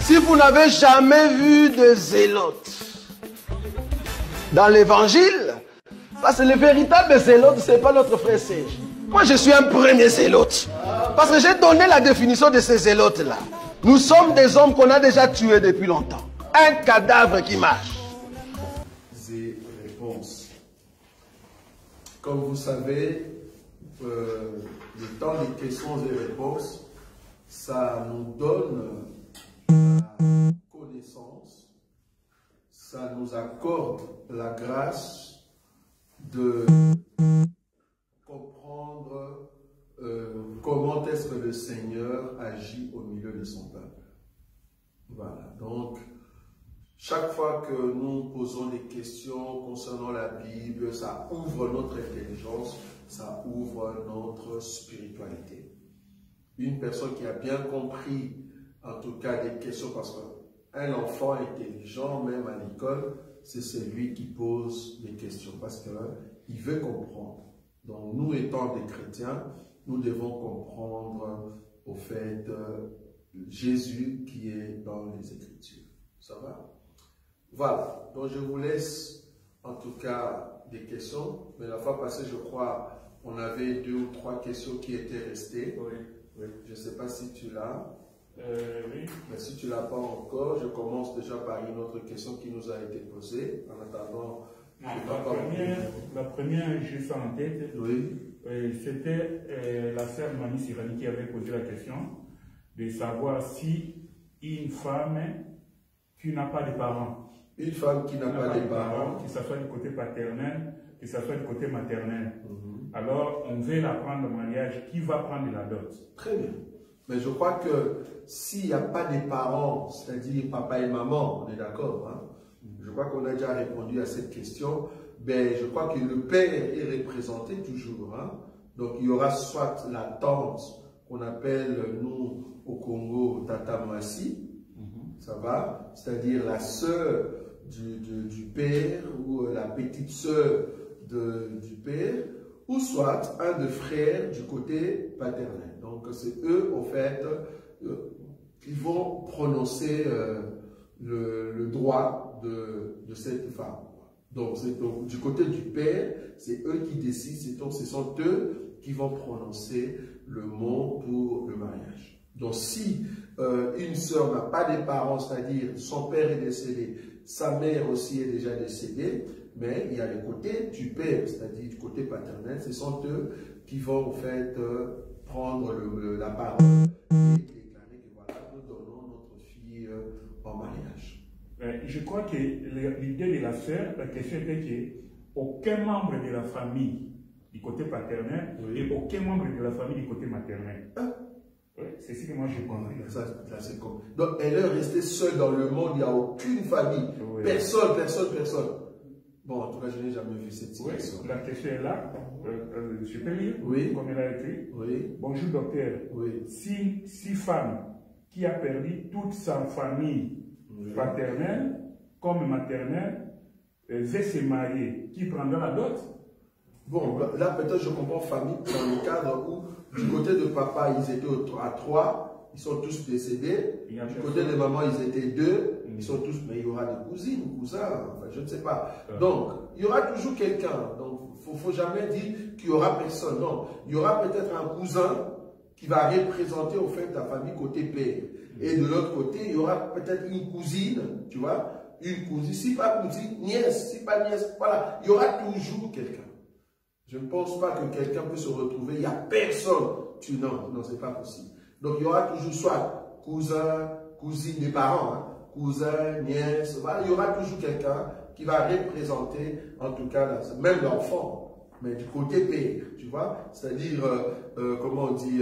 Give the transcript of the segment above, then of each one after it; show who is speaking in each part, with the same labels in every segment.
Speaker 1: Si vous n'avez jamais vu de zélote dans l'évangile, parce que le véritable zélote, ce n'est pas notre frère Serge. Moi, je suis un premier zélote. Parce que j'ai donné la définition de ces zélotes-là. Nous sommes des hommes qu'on a déjà tués depuis longtemps. Un cadavre qui marche.
Speaker 2: Et réponses. Comme vous savez, le temps des questions et réponses, ça nous donne la connaissance, ça nous accorde la grâce de comprendre comment est-ce que le Seigneur agit au milieu de son peuple. Voilà, donc chaque fois que nous posons des questions concernant la Bible, ça ouvre notre intelligence, ça ouvre notre spiritualité. Une personne qui a bien compris, en tout cas, des questions, parce qu'un enfant intelligent, même à l'école, c'est celui qui pose des questions, parce qu'il veut comprendre. Donc, nous étant des chrétiens, nous devons comprendre, au fait, Jésus qui est dans les Écritures. Ça va? Voilà. Donc, je vous laisse, en tout cas, des questions. Mais la fois passée, je crois, on avait 2 ou 3 questions qui étaient restées.
Speaker 3: Oui, oui.
Speaker 2: Je ne sais pas si tu l'as.
Speaker 3: Oui.
Speaker 2: Mais si tu ne l'as pas encore, je commence déjà par une autre question qui nous a été posée. En attendant,
Speaker 3: la première, j'ai ça en tête.
Speaker 2: Oui.
Speaker 3: C'était la sœur Mani Sirani qui avait posé la question de savoir si une femme qui n'a pas de parents,
Speaker 2: une femme qui n'a pas de parents,
Speaker 3: que ce soit du côté paternel, que ce soit du côté maternel, alors on veut la prendre au mariage, qui va prendre la dot?
Speaker 2: Très bien. Mais je crois que s'il n'y a pas de parents, c'est-à-dire papa et maman, on est d'accord, hein? Je crois qu'on a déjà répondu à cette question. Ben, je crois que le père est représenté toujours. Hein? Donc, il y aura soit la tante, qu'on appelle, nous, au Congo, Tata Mwasi, ça va? C'est-à-dire la sœur du père ou la petite sœur du père, ou soit un des frères du côté paternel. Donc, c'est eux, en fait, qui vont prononcer le droit de cette femme. Donc, du côté du père, c'est eux qui décident, ce sont eux qui vont prononcer le mot pour le mariage. Donc, si une sœur n'a pas de parents, c'est-à-dire son père est décédé, sa mère aussi est déjà décédée, mais il y a le côté du père, c'est-à-dire du côté paternel, ce sont eux qui vont en fait prendre la parole et déclarer que voilà, nous donnons notre fille en mariage.
Speaker 3: Je crois que l'idée de la sœur, la question était qu'aucun membre de la famille du côté paternel et aucun membre de la famille du côté maternel. Oui, c'est ce que moi j'ai compris.
Speaker 2: Ça, c'est comme... Donc elle est restée seule dans le monde, il n'y a aucune famille, personne. Bon, en tout cas, je n'ai jamais vu cette situation.
Speaker 3: La question est là. Je peux lire comme elle a écrit. Bonjour docteur. Si femme qui a perdu toute sa famille paternelle comme maternelle veut se marier, qui prendra la dot?
Speaker 2: Bon, là peut-être je comprends famille dans le cadre où du côté de papa ils étaient à 3, ils sont tous décédés. Du côté de maman ils étaient 2, ils sont tous, mais il y aura des cousines ou cousins, enfin, je ne sais pas. Donc il y aura toujours quelqu'un. Donc il ne faut jamais dire qu'il y aura personne. Non, il y aura peut-être un cousin qui va représenter au fait la famille côté père. Et de l'autre côté, il y aura peut-être une cousine, tu vois, une cousine, si pas cousine, nièce, si pas nièce, voilà, il y aura toujours quelqu'un. Je ne pense pas que quelqu'un peut se retrouver, il n'y a personne. Non, c'est pas possible. Donc il y aura toujours soit cousin, cousine des parents, hein, cousin, nièce, voilà, il y aura toujours quelqu'un qui va représenter, en tout cas, même l'enfant, mais du côté père, tu vois, c'est-à-dire, comment on dit,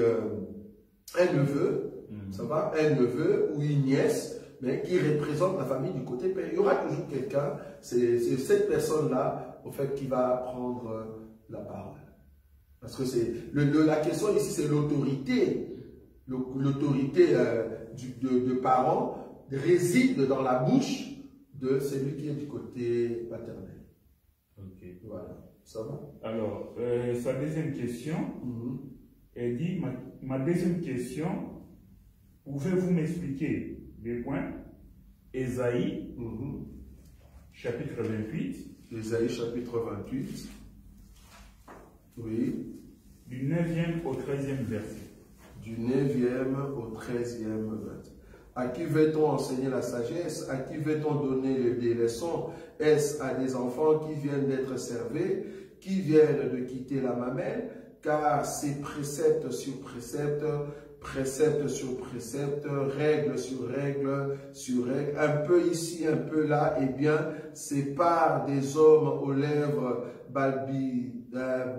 Speaker 2: un neveu, ça va, un neveu ou une nièce, mais qui représente la famille du côté père. Il y aura toujours quelqu'un, c'est cette personne-là, au fait, qui va prendre la parole. Parce que c'est la question ici, c'est l'autorité. L'autorité de parents réside dans la bouche de celui qui est du côté paternel.
Speaker 3: Ok.
Speaker 2: Voilà. Ça va?
Speaker 3: Alors, sa deuxième question, elle dit, ma deuxième question, pouvez-vous m'expliquer Deux points. Ésaïe, chapitre 28.
Speaker 2: Ésaïe, chapitre 28. Oui.
Speaker 3: Du 9e au 13e verset.
Speaker 2: Du 9e au 13e verset. À qui veut-on enseigner la sagesse? À qui veut-on donner des leçons? Est-ce à des enfants qui viennent d'être servés, qui viennent de quitter la mamelle? Car c'est précepte sur précepte, précepte sur précepte, règle sur règle sur règle, un peu ici, un peu là, eh bien, c'est par des hommes aux lèvres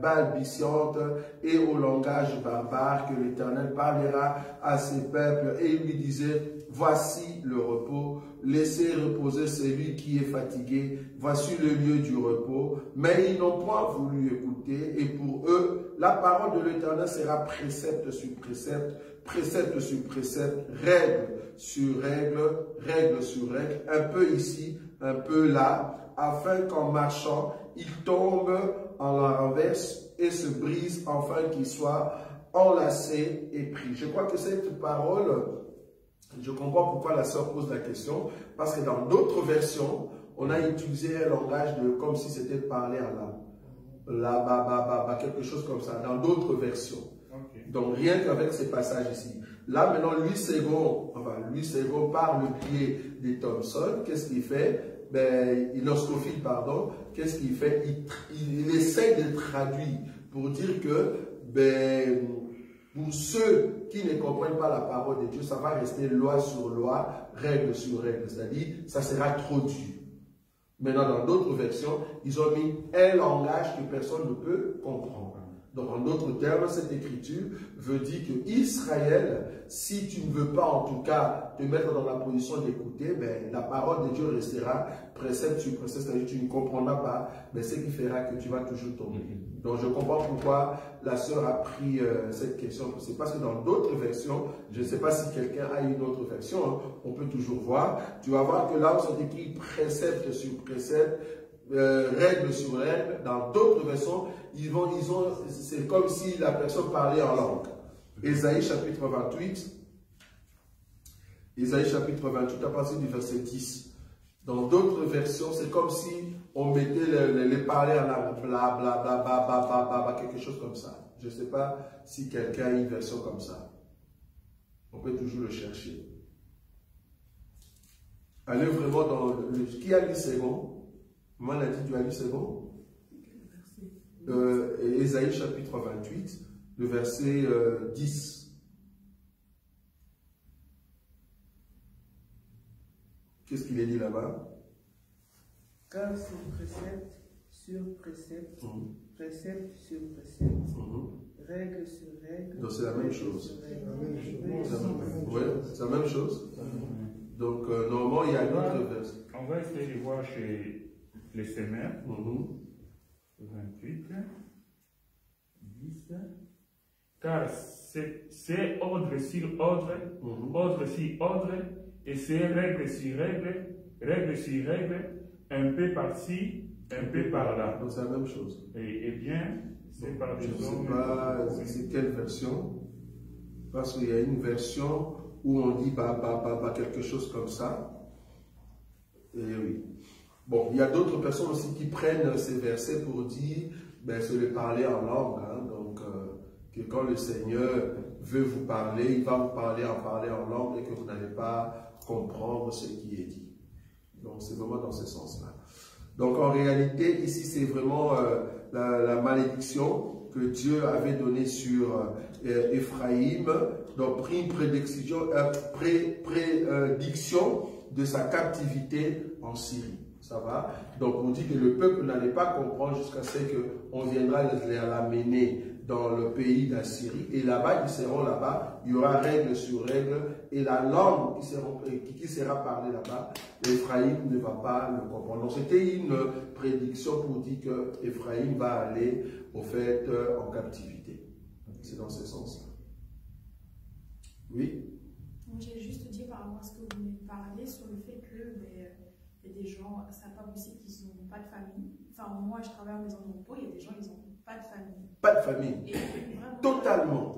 Speaker 2: balbutiantes et au langage barbare que l'Éternel parlera à ses peuples. Et il lui disait, voici le repos, laissez reposer celui qui est fatigué, voici le lieu du repos. Mais ils n'ont point voulu écouter, et pour eux, la parole de l'Éternel sera précepte sur précepte, précepte sur précepte, règle sur règle, règle sur règle, un peu ici, un peu là, afin qu'en marchant, ils tombent en la renverse et se brisent, afin qu'ils soient enlacés et pris. Je crois que cette parole, je comprends pourquoi la sœur pose la question, parce que dans d'autres versions, on a utilisé un langage de comme si c'était parler en langue. Quelque chose comme ça, dans d'autres versions. Okay. Donc rien qu'avec ces passages ici. Là maintenant, Louis II, par le biais des Thompson, qu'est-ce qu'il fait? Scofield, pardon, qu'est-ce qu'il fait? Il essaie de traduire pour dire que pour ceux qui ne comprennent pas la parole de Dieu, ça va rester loi sur loi, règle sur règle, c'est-à-dire ça sera trop dur. Maintenant, dans d'autres versions, ils ont mis un langage que personne ne peut comprendre. Donc, en d'autres termes, cette écriture veut dire que Israël, si tu ne veux pas en tout cas te mettre dans la position d'écouter, la parole de Dieu restera précepte sur précepte, c'est-à-dire que tu ne comprendras pas, mais ce qui fera que tu vas toujours tomber. Donc, je comprends pourquoi la sœur a pris cette question. C'est parce que dans d'autres versions, je ne sais pas si quelqu'un a une autre version, hein, on peut toujours voir. Tu vas voir que là où c'est écrit précepte sur précepte, règle sur règle, dans d'autres versions, c'est comme si la personne parlait en langue. Ésaïe chapitre 28, Ésaïe chapitre 28 à partir du verset 10. Dans d'autres versions, c'est comme si on mettait les parler en langue, bla bla bla bla bla bla, quelque chose comme ça. Je ne sais pas si quelqu'un a une version comme ça. On peut toujours le chercher. Allez vraiment dans le... Qui a lu second? Moi, on a dit, tu as lu second? Ésaïe chapitre 28, le verset 10. Qu'est-ce qu'il est dit là-bas?
Speaker 4: Car c'est précepte sur précepte, précepte sur précepte, règle sur règle.
Speaker 2: Donc c'est la même chose. Oui, c'est la même chose. Donc normalement, il y a une autre verset.
Speaker 3: On va essayer de voir chez les Sémères. 28, 10. Car c'est ordre sur ordre, ordre sur ordre, et c'est règle sur règle, règle sur règle, un peu par-ci, un peu par-là.
Speaker 2: Donc c'est la même chose.
Speaker 3: Et bien, c'est par des hommes.
Speaker 2: Je ne sais pas c'est quelle version, parce qu'il y a une version où on dit quelque chose comme ça. Et oui. Bon, il y a d'autres personnes aussi qui prennent ces versets pour dire, c'est le parler en langue. Hein, donc, que quand le Seigneur veut vous parler, il va vous parler en langue et que vous n'allez pas comprendre ce qui est dit. Donc, c'est vraiment dans ce sens-là. Donc, en réalité, ici, c'est vraiment la malédiction que Dieu avait donnée sur Éphraïm. Donc, pris une prédiction de sa captivité en Syrie. Ça va? Donc on dit que le peuple n'allait pas comprendre jusqu'à ce qu'on viendra l'amener dans le pays d'Assyrie. Et là-bas, ils seront là-bas, il y aura règle sur règle. Et la langue qui sera parlée là-bas, Éphraïm ne va pas le comprendre. Donc c'était une prédiction pour dire que Éphraïm va aller au fait en captivité. C'est dans ce sens-là. Oui?
Speaker 5: J'ai juste dit par rapport à ce que vous venez de parler sur le fait que il y a des gens, ça n'a pas possible qu'ils n'ont pas de famille. Enfin, moi, je travaille en maison de repos, il y a des gens, ils n'ont pas de famille.
Speaker 2: Pas de famille.
Speaker 5: Et vraiment,
Speaker 2: totalement.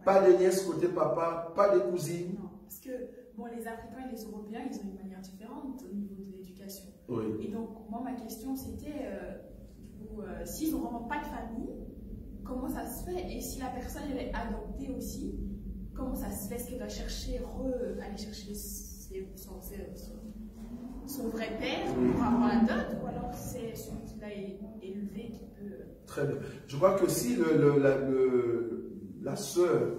Speaker 2: Pas de nièces côté papa, pas de cousines.
Speaker 5: Non, parce que bon, les Africains et les Européens, ils ont une manière différente au niveau de l'éducation.
Speaker 2: Oui.
Speaker 5: Et donc, moi, ma question, c'était, s'ils n'ont vraiment pas de famille, comment ça se fait? Et si la personne, elle est adoptée aussi, comment ça se fait? Est-ce qu'elle doit chercher, aller chercher son vrai père pour avoir la dot, ou alors c'est celui qui l'a élevé qui peut...
Speaker 2: Très bien. Je crois que si la sœur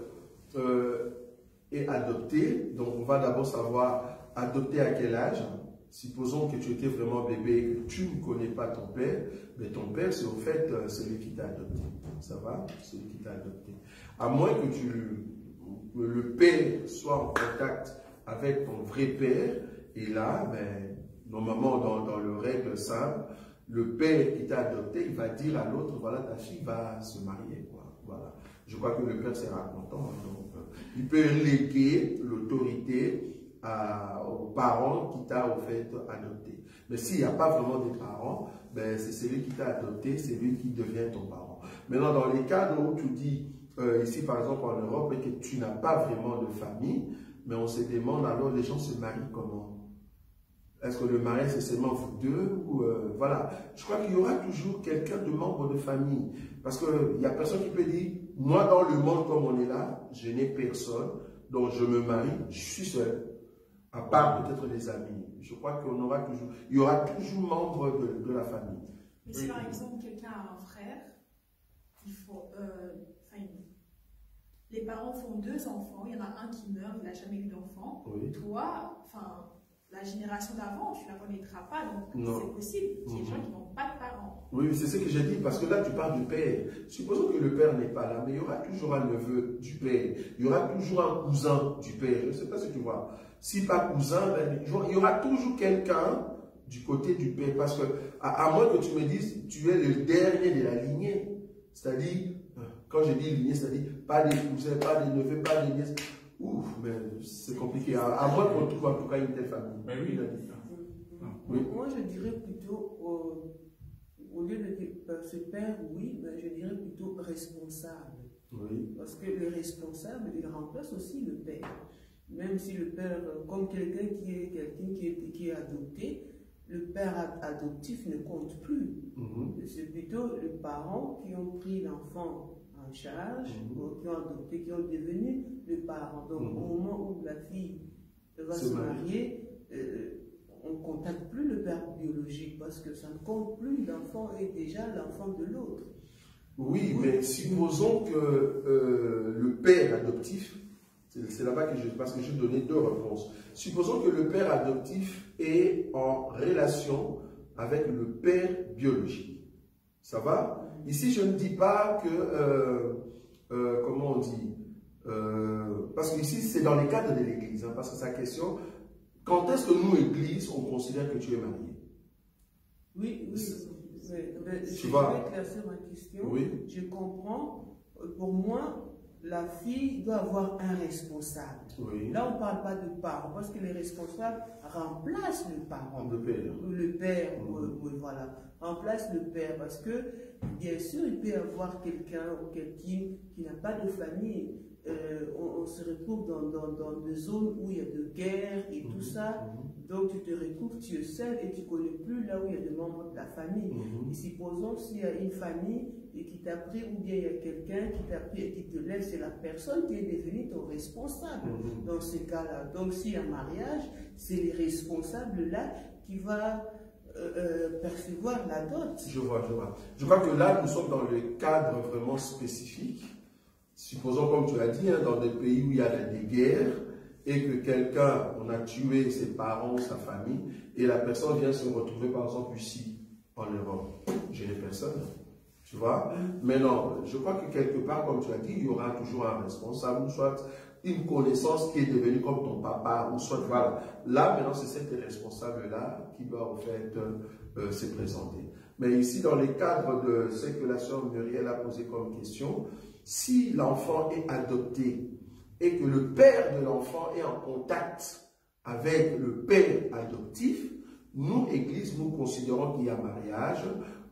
Speaker 2: est adoptée, donc on va d'abord savoir adopter à quel âge. Supposons que tu étais vraiment bébé et que tu ne connais pas ton père, mais ton père, c'est au fait celui qui t'a adopté. Ça va? Celui qui t'a adopté. À moins que le père soit en contact avec ton vrai père, et là, ben, normalement, dans le règle simple, le père qui t'a adopté, il va dire à l'autre, voilà, ta fille va se marier, quoi. Voilà. Je crois que le père sera content. Donc, il peut léguer l'autorité aux parents qui t'a au fait adopté. Mais s'il n'y a pas vraiment des parents, ben, c'est celui qui t'a adopté, c'est lui qui devient ton parent. Maintenant, dans les cas où tu dis, ici par exemple en Europe, que tu n'as pas vraiment de famille, mais on se demande alors les gens se marient comment? Est-ce que le mariage c'est seulement vous deux ou voilà. Je crois qu'il y aura toujours quelqu'un de membre de famille. Parce qu'il n'y a personne qui peut dire, moi dans le monde comme on est là, je n'ai personne, donc je me marie, je suis seul. À part peut-être des amis. Je crois qu'il y aura toujours membre de la famille.
Speaker 5: Mais si par exemple quelqu'un a un frère, il faut, les parents font 2 enfants, il y en a un qui meurt, il n'a jamais eu d'enfant.
Speaker 2: Oui.
Speaker 5: Toi, la génération d'avant, tu ne la connaîtras pas, donc c'est possible. Il y a des gens qui n'ont pas de parents.
Speaker 2: Oui, c'est ce que j'ai dit, parce que là, tu parles du père. Supposons que le père n'est pas là, mais il y aura toujours un neveu du père. Il y aura toujours un cousin du père. Je ne sais pas si tu vois. Si pas cousin, ben, il y aura toujours quelqu'un du côté du père. Parce que, à moins que tu me dises, tu es le dernier de la lignée. C'est-à-dire, quand je dis lignée, c'est-à-dire pas des cousins, pas des neveux, pas des nièces. Ouf, mais c'est compliqué. À moins qu'on trouve en tout cas une telle famille.
Speaker 3: Mais oui,
Speaker 2: oui.
Speaker 4: Moi, je dirais plutôt, au lieu de dire ce père, oui, mais je dirais plutôt responsable.
Speaker 2: Oui.
Speaker 4: Parce que le responsable, il remplace aussi le père. Même si le père, comme quelqu'un qui est adopté, le père adoptif ne compte plus. C'est plutôt les parents qui ont pris l'enfant en charge, qui ont adopté, qui ont devenu le parent. Donc, au moment où la fille va se marier, on ne contacte plus le père biologique parce que ça ne compte plus. L'enfant est déjà l'enfant de l'autre.
Speaker 2: Oui, mais supposons que le père adoptif, c'est là-bas que parce que je donnais 2 réponses. Supposons que le père adoptif est en relation avec le père biologique. Ça va? Ici, je ne dis pas que, comment on dit, parce qu'ici, c'est dans les cadres de l'église, hein, parce que sa question, quand est-ce que nous, église, on considère que tu es marié?
Speaker 4: Oui, oui. Je vais éclaircir ma question.
Speaker 2: Oui.
Speaker 4: Je comprends. Pour moi, la fille doit avoir un responsable.
Speaker 2: Oui.
Speaker 4: Là, on ne parle pas de parent, parce que les responsables remplacent le parent.
Speaker 2: Le père.
Speaker 4: Le père, oui, voilà. Remplace le père, parce que, bien sûr, il peut y avoir quelqu'un ou quelqu'une qui n'a pas de famille. On se retrouve dans des zones où il y a de guerre et tout ça. Donc, tu te retrouves, tu es seul et tu ne connais plus là où il y a des membres de la famille. Et supposons s'il y a une famille et qui t'a pris, ou bien il y a quelqu'un qui t'a pris et qui te lève, c'est la personne qui est devenue ton responsable dans ces cas-là. Donc, s'il y a un mariage, c'est les responsables là qui vont percevoir la dot.
Speaker 2: Je vois. Je crois que là, nous sommes dans le cadre vraiment spécifique. Supposons, comme tu as dit, hein, dans des pays où il y a des guerres et que quelqu'un, on a tué ses parents, sa famille, et la personne vient se retrouver, par exemple, ici, en Europe. Je n'ai personne. Tu vois? Mais non, je crois que quelque part, comme tu as dit, il y aura toujours un responsable, soit une connaissance qui est devenue comme ton papa, ou soit, voilà. Là, maintenant, c'est cet responsable-là qui doit, en fait, se présenter. Mais ici, dans les cadres de ce que la sœur Muriel a posé comme question, si l'enfant est adopté et que le père de l'enfant est en contact avec le père adoptif, nous, Église, nous considérons qu'il y a mariage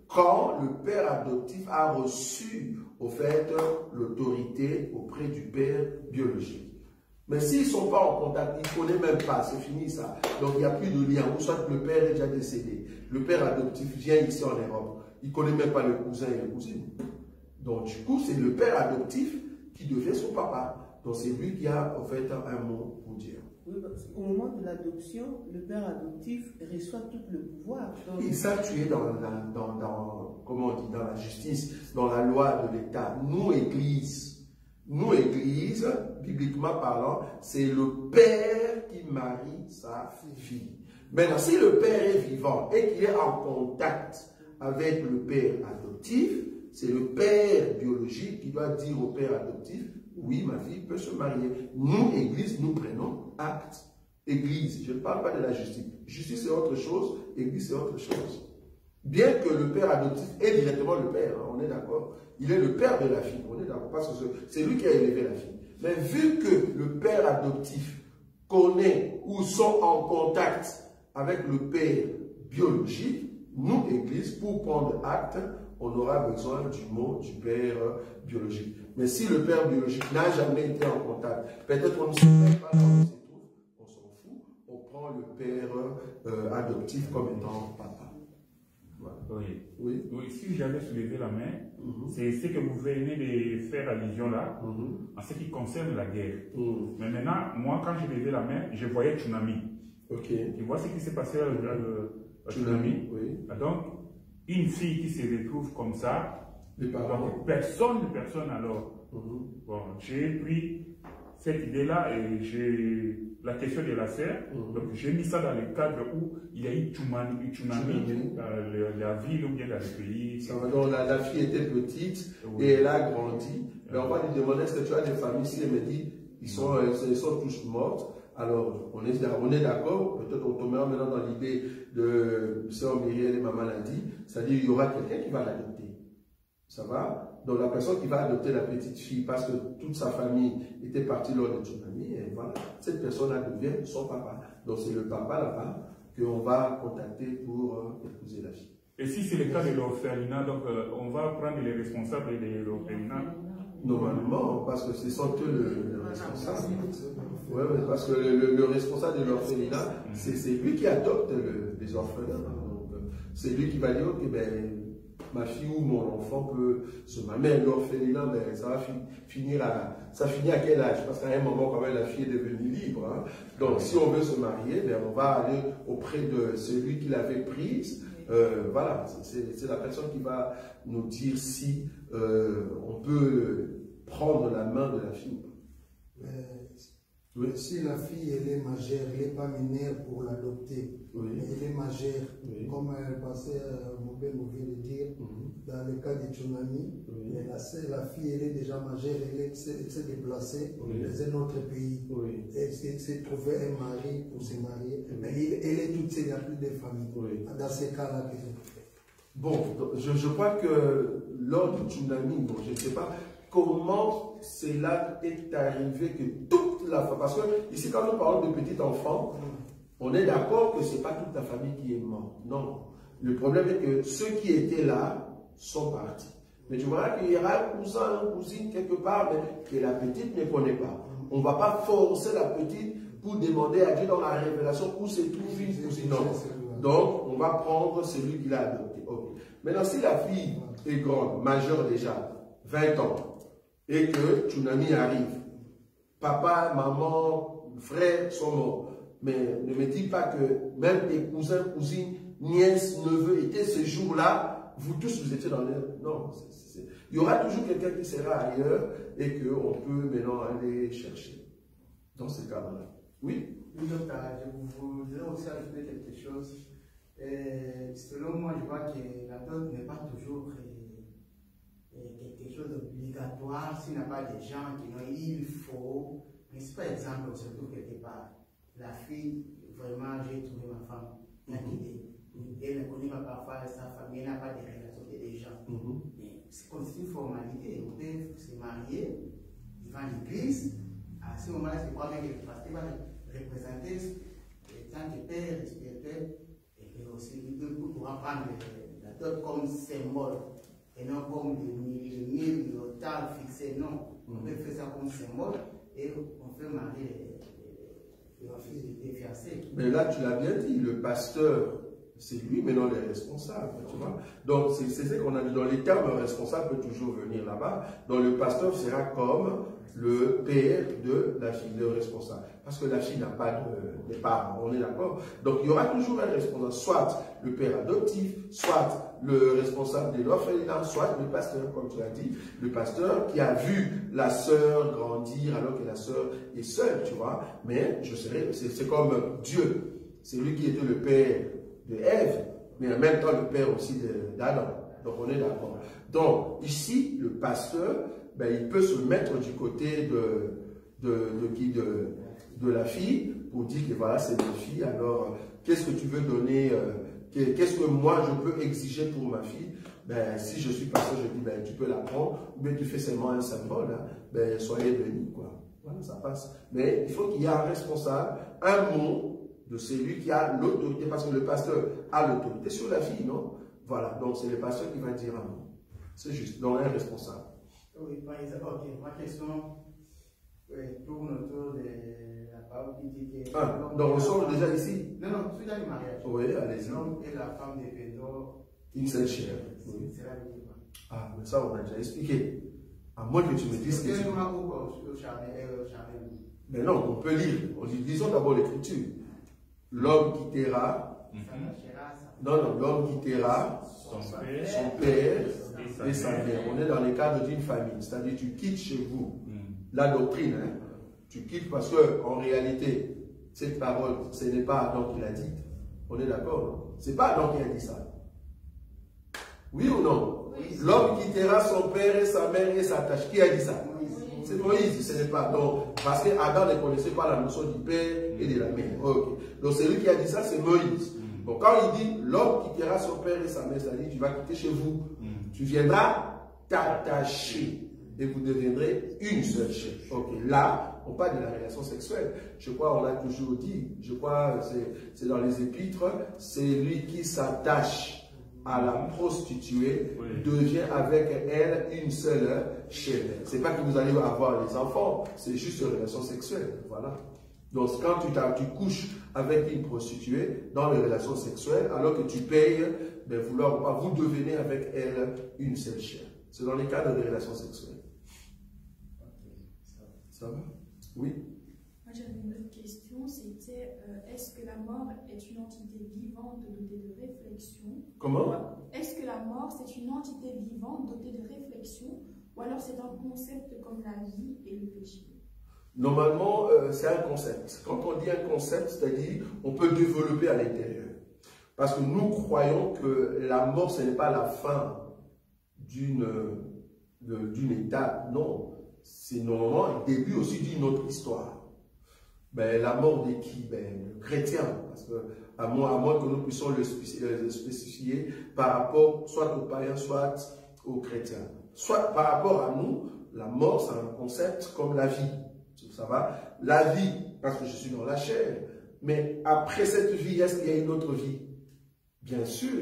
Speaker 2: quand le père adoptif a reçu, au fait, l'autorité auprès du père biologique. Mais s'ils ne sont pas en contact, ils ne connaissent même pas, c'est fini ça. Donc il n'y a plus de lien. Ou soit le père est déjà décédé. Le père adoptif vient ici en Europe. Il ne connaît même pas le cousin et le cousine. Donc du coup, c'est le père adoptif qui devient son papa. Donc c'est lui qui a en fait un mot pour dire.
Speaker 4: Oui, parce qu'au moment de l'adoption, le père adoptif reçoit tout le pouvoir. Donc...
Speaker 2: Et ça, tu es comment on dit, dans la justice, dans la loi de l'État. Nous, Église, bibliquement parlant, c'est le père qui marie sa fille. Maintenant, si le père est vivant et qu'il est en contact avec le père adoptif, c'est le père biologique qui doit dire au père adoptif, oui, ma fille peut se marier. Nous, Église, nous prenons acte. Église, je ne parle pas de la justice. Justice, c'est autre chose. Église, c'est autre chose. Bien que le père adoptif est directement le père, hein, on est d'accord. Il est le père de la fille, on est d'accord. Parce que c'est lui qui a élevé la fille. Mais vu que le père adoptif connaît ou sont en contact avec le père biologique, nous, Église, pour prendre acte, on aura besoin du mot du père biologique. Mais si le père biologique n'a jamais été en contact, peut-être on ne sait même pas là où il se trouve, on s'en fout, on prend le père adoptif comme étant papa. Voilà.
Speaker 3: Oui. Oui. Si j'avais soulevé la main, c'est ce que vous venez de faire allusion là, en ce qui concerne la guerre. Mais maintenant, moi, quand j'ai levé la main, je voyais tsunami. Tu vois ce qui s'est passé à tsunami. Donc, une fille qui se retrouve comme ça, donc personne alors. Bon, j'ai pris cette idée-là et j'ai la question de la sœur. Donc j'ai mis ça dans le cadre où il y a eu tsunami la ville ou bien dans le pays.
Speaker 2: Donc la fille était petite et elle a grandi. Mais on va lui demander est-ce que tu as des familles. Si elle me dit ils sont tous mortes. Alors, on est d'accord, peut-être on tombera maintenant dans l'idée de sœur Myriel et maman l'a dit, c'est-à-dire il y aura quelqu'un qui va l'adopter. Ça va? Donc la personne qui va adopter la petite fille parce que toute sa famille était partie lors du tsunami, et voilà, cette personne-là devient son papa. Donc c'est le papa là-bas qu'on va contacter pour épouser la fille.
Speaker 3: Et si c'est le cas de l'orphelinat, donc on va prendre les responsables de l'orphelinat?
Speaker 2: Normalement, parce que ce sont eux le responsable. Ouais, parce que le responsable de l'orphelinat, c'est lui qui adopte les orphelins. C'est lui qui va dire, ok, ben, ma fille ou mon enfant peut se marier. Mais l'orphelinat, ben, ça va finir ça finit à quel âge? Parce qu'à un moment, quand même, la fille est devenue libre. Hein. Donc, si on veut se marier, ben, on va aller auprès de celui qui l'avait prise. Voilà, c'est la personne qui va nous dire si on peut prendre la main de la fille.
Speaker 6: Si la fille elle est majeure, elle n'est pas mineure pour l'adopter, mais elle est majeure, comme le pasteur Moubembo vient de dire, dans le cas du tsunami, la fille elle est déjà majeure, elle s'est déplacée dans un autre pays, elle s'est trouvée un mari pour se marier, mais elle est toute seule, il n'y a plus de famille. Dans ces cas-là, qu'est-ce qu'on fait?
Speaker 2: Bon, je crois que lors du tsunami, bon, je ne sais pas comment cela est arrivé que toute la famille, parce que ici quand nous parlons de petits enfants, on est d'accord que ce n'est pas toute la famille qui est morte. Non. Le problème est que ceux qui étaient là sont partis. Mais tu vois qu'il y aura un cousin, une cousine quelque part, mais que la petite ne connaît pas. On ne va pas forcer la petite pour demander à Dieu dans la révélation où se trouve une cousine. Non. Donc, on va prendre celui qui l'a adopté. Okay. Maintenant, si la fille est grande, majeure déjà, 20 ans, et que tsunami arrive, papa, maman, frère sont morts. Mais ne me dis pas que même tes cousins, cousines, nièces, neveux étaient ce jour-là, vous tous vous étiez dans l'air. Non, il y aura toujours quelqu'un qui sera ailleurs et qu'on peut maintenant aller chercher. Dans ce cadre-là. Oui?
Speaker 7: Oui, docteur, je voudrais aussi ajouter quelque chose. Selon moi, je vois que la dot n'est pas toujours quelque chose d'obligatoire s'il n'y a pas des gens qui n'ont, il faut. Mais si par exemple, on se retrouve quelque part, la fille, vraiment, j'ai trouvé ma femme, elle ne connaît pas parfois sa famille, elle n'a pas de relations avec des gens. Mais c'est comme si une formalité, on peut se marier devant l'église, à ce moment-là, c'est quoi même que le pasteur va représenter tant que père spirituel, et aussi pour pouvoir prendre la dot comme symbole. Et non comme le mille, le temps fixé, non. On peut faire ça comme symbole. et on fait marier les fiancés.
Speaker 2: Mais là, tu l'as bien dit, le pasteur, c'est lui maintenant le responsable, tu vois. Donc, c'est ce qu'on a dit, dans les termes, un responsable peut toujours venir là-bas. Donc, le pasteur sera comme le père de la fille, le responsable. Parce que la fille n'a pas de parents, on est d'accord. Donc, il y aura toujours un responsable, soit le père adoptif, soit le responsable de l'orphelinat, soit le pasteur, comme tu l'as dit, le pasteur qui a vu la sœur grandir alors que la sœur est seule, tu vois. Mais c'est comme Dieu, c'est lui qui était le père de Ève, mais en même temps le père aussi d'Adam. Donc on est d'accord. Donc ici, le pasteur, ben, il peut se mettre du côté de la fille pour dire que voilà, c'est ma fille, alors qu'est-ce que tu veux donner, qu'est-ce que moi je peux exiger pour ma fille? Ben, si je suis pasteur, je dis, ben, tu peux la prendre, ou bien tu fais seulement un symbole, hein, ben, soyez bénis, quoi. Voilà, ça passe. Mais il faut qu'il y ait un responsable, un mot de celui qui a l'autorité, parce que le pasteur a l'autorité sur la fille, non? Voilà, donc c'est le pasteur qui va dire un mot. C'est juste, donc un responsable.
Speaker 7: Oui, par exemple, ok, ma question tourne autour de la parole qui dit que...
Speaker 2: Ah, donc on sort déjà ici?
Speaker 7: Non, non, je suis dans le mariage.
Speaker 2: Oui, allez-y.
Speaker 7: L'homme et la femme deviendront
Speaker 2: une seule chair. Oui.
Speaker 7: C'est la vie.
Speaker 2: Ah, mais ça on a déjà expliqué. À moins que tu me dises que tu... Mais non, on peut lire. Lisons d'abord l'écriture. L'homme quittera, non, l'homme quittera son père et sa mère. On est dans le cadre d'une famille, c'est-à-dire tu quittes chez vous. La doctrine, hein, tu quittes parce que en réalité, cette parole, ce n'est pas Adam qui l'a dit. On est d'accord? C'est pas Adam qui a dit ça. Oui ou non? Oui. L'homme quittera son père et sa mère et s'attache. Qui a dit ça? C'est Moïse, ce n'est pas. Donc, parce que Adam ne connaissait pas la notion du père et de la mère. Okay. Donc, celui qui a dit ça, c'est Moïse. Donc, quand il dit l'homme quittera son père et sa mère, c'est-à-dire tu vas quitter chez vous. Tu viendras t'attacher et vous deviendrez une seule chair. Okay. Là, on parle de la relation sexuelle. Je crois, on l'a toujours dit, je crois, c'est dans les épîtres, c'est lui qui s'attache à la prostituée, devient avec elle une seule chair. C'est pas que vous allez avoir les enfants, c'est juste une relation sexuelle. Voilà. Donc quand tu couches avec une prostituée dans les relations sexuelles, alors que tu payes, ben, vous devenez avec elle une seule chair. C'est dans les cadres des relations sexuelles. Ça va? Oui.
Speaker 5: Moi j'avais une autre question, c'était est-ce que la mort est une entité vivante dotée de réflexion?
Speaker 2: Comment?
Speaker 5: Est-ce que la mort c'est une entité vivante dotée de réflexion ou alors c'est un concept comme la vie et le péché?
Speaker 2: Normalement, c'est un concept. Quand on dit un concept, c'est-à-dire on peut développer à l'intérieur. Parce que nous croyons que la mort, ce n'est pas la fin d'une étape. Non. C'est normalement le début aussi d'une autre histoire. Ben, la mort de qui? Ben, le chrétien. Parce que, à moins que nous puissions le spécifier par rapport soit aux païens, soit aux chrétiens. Soit par rapport à nous, la mort, c'est un concept comme la vie. Ça va? La vie, parce que je suis dans la chair. Mais après cette vie, est-ce qu'il y a une autre vie? Bien sûr,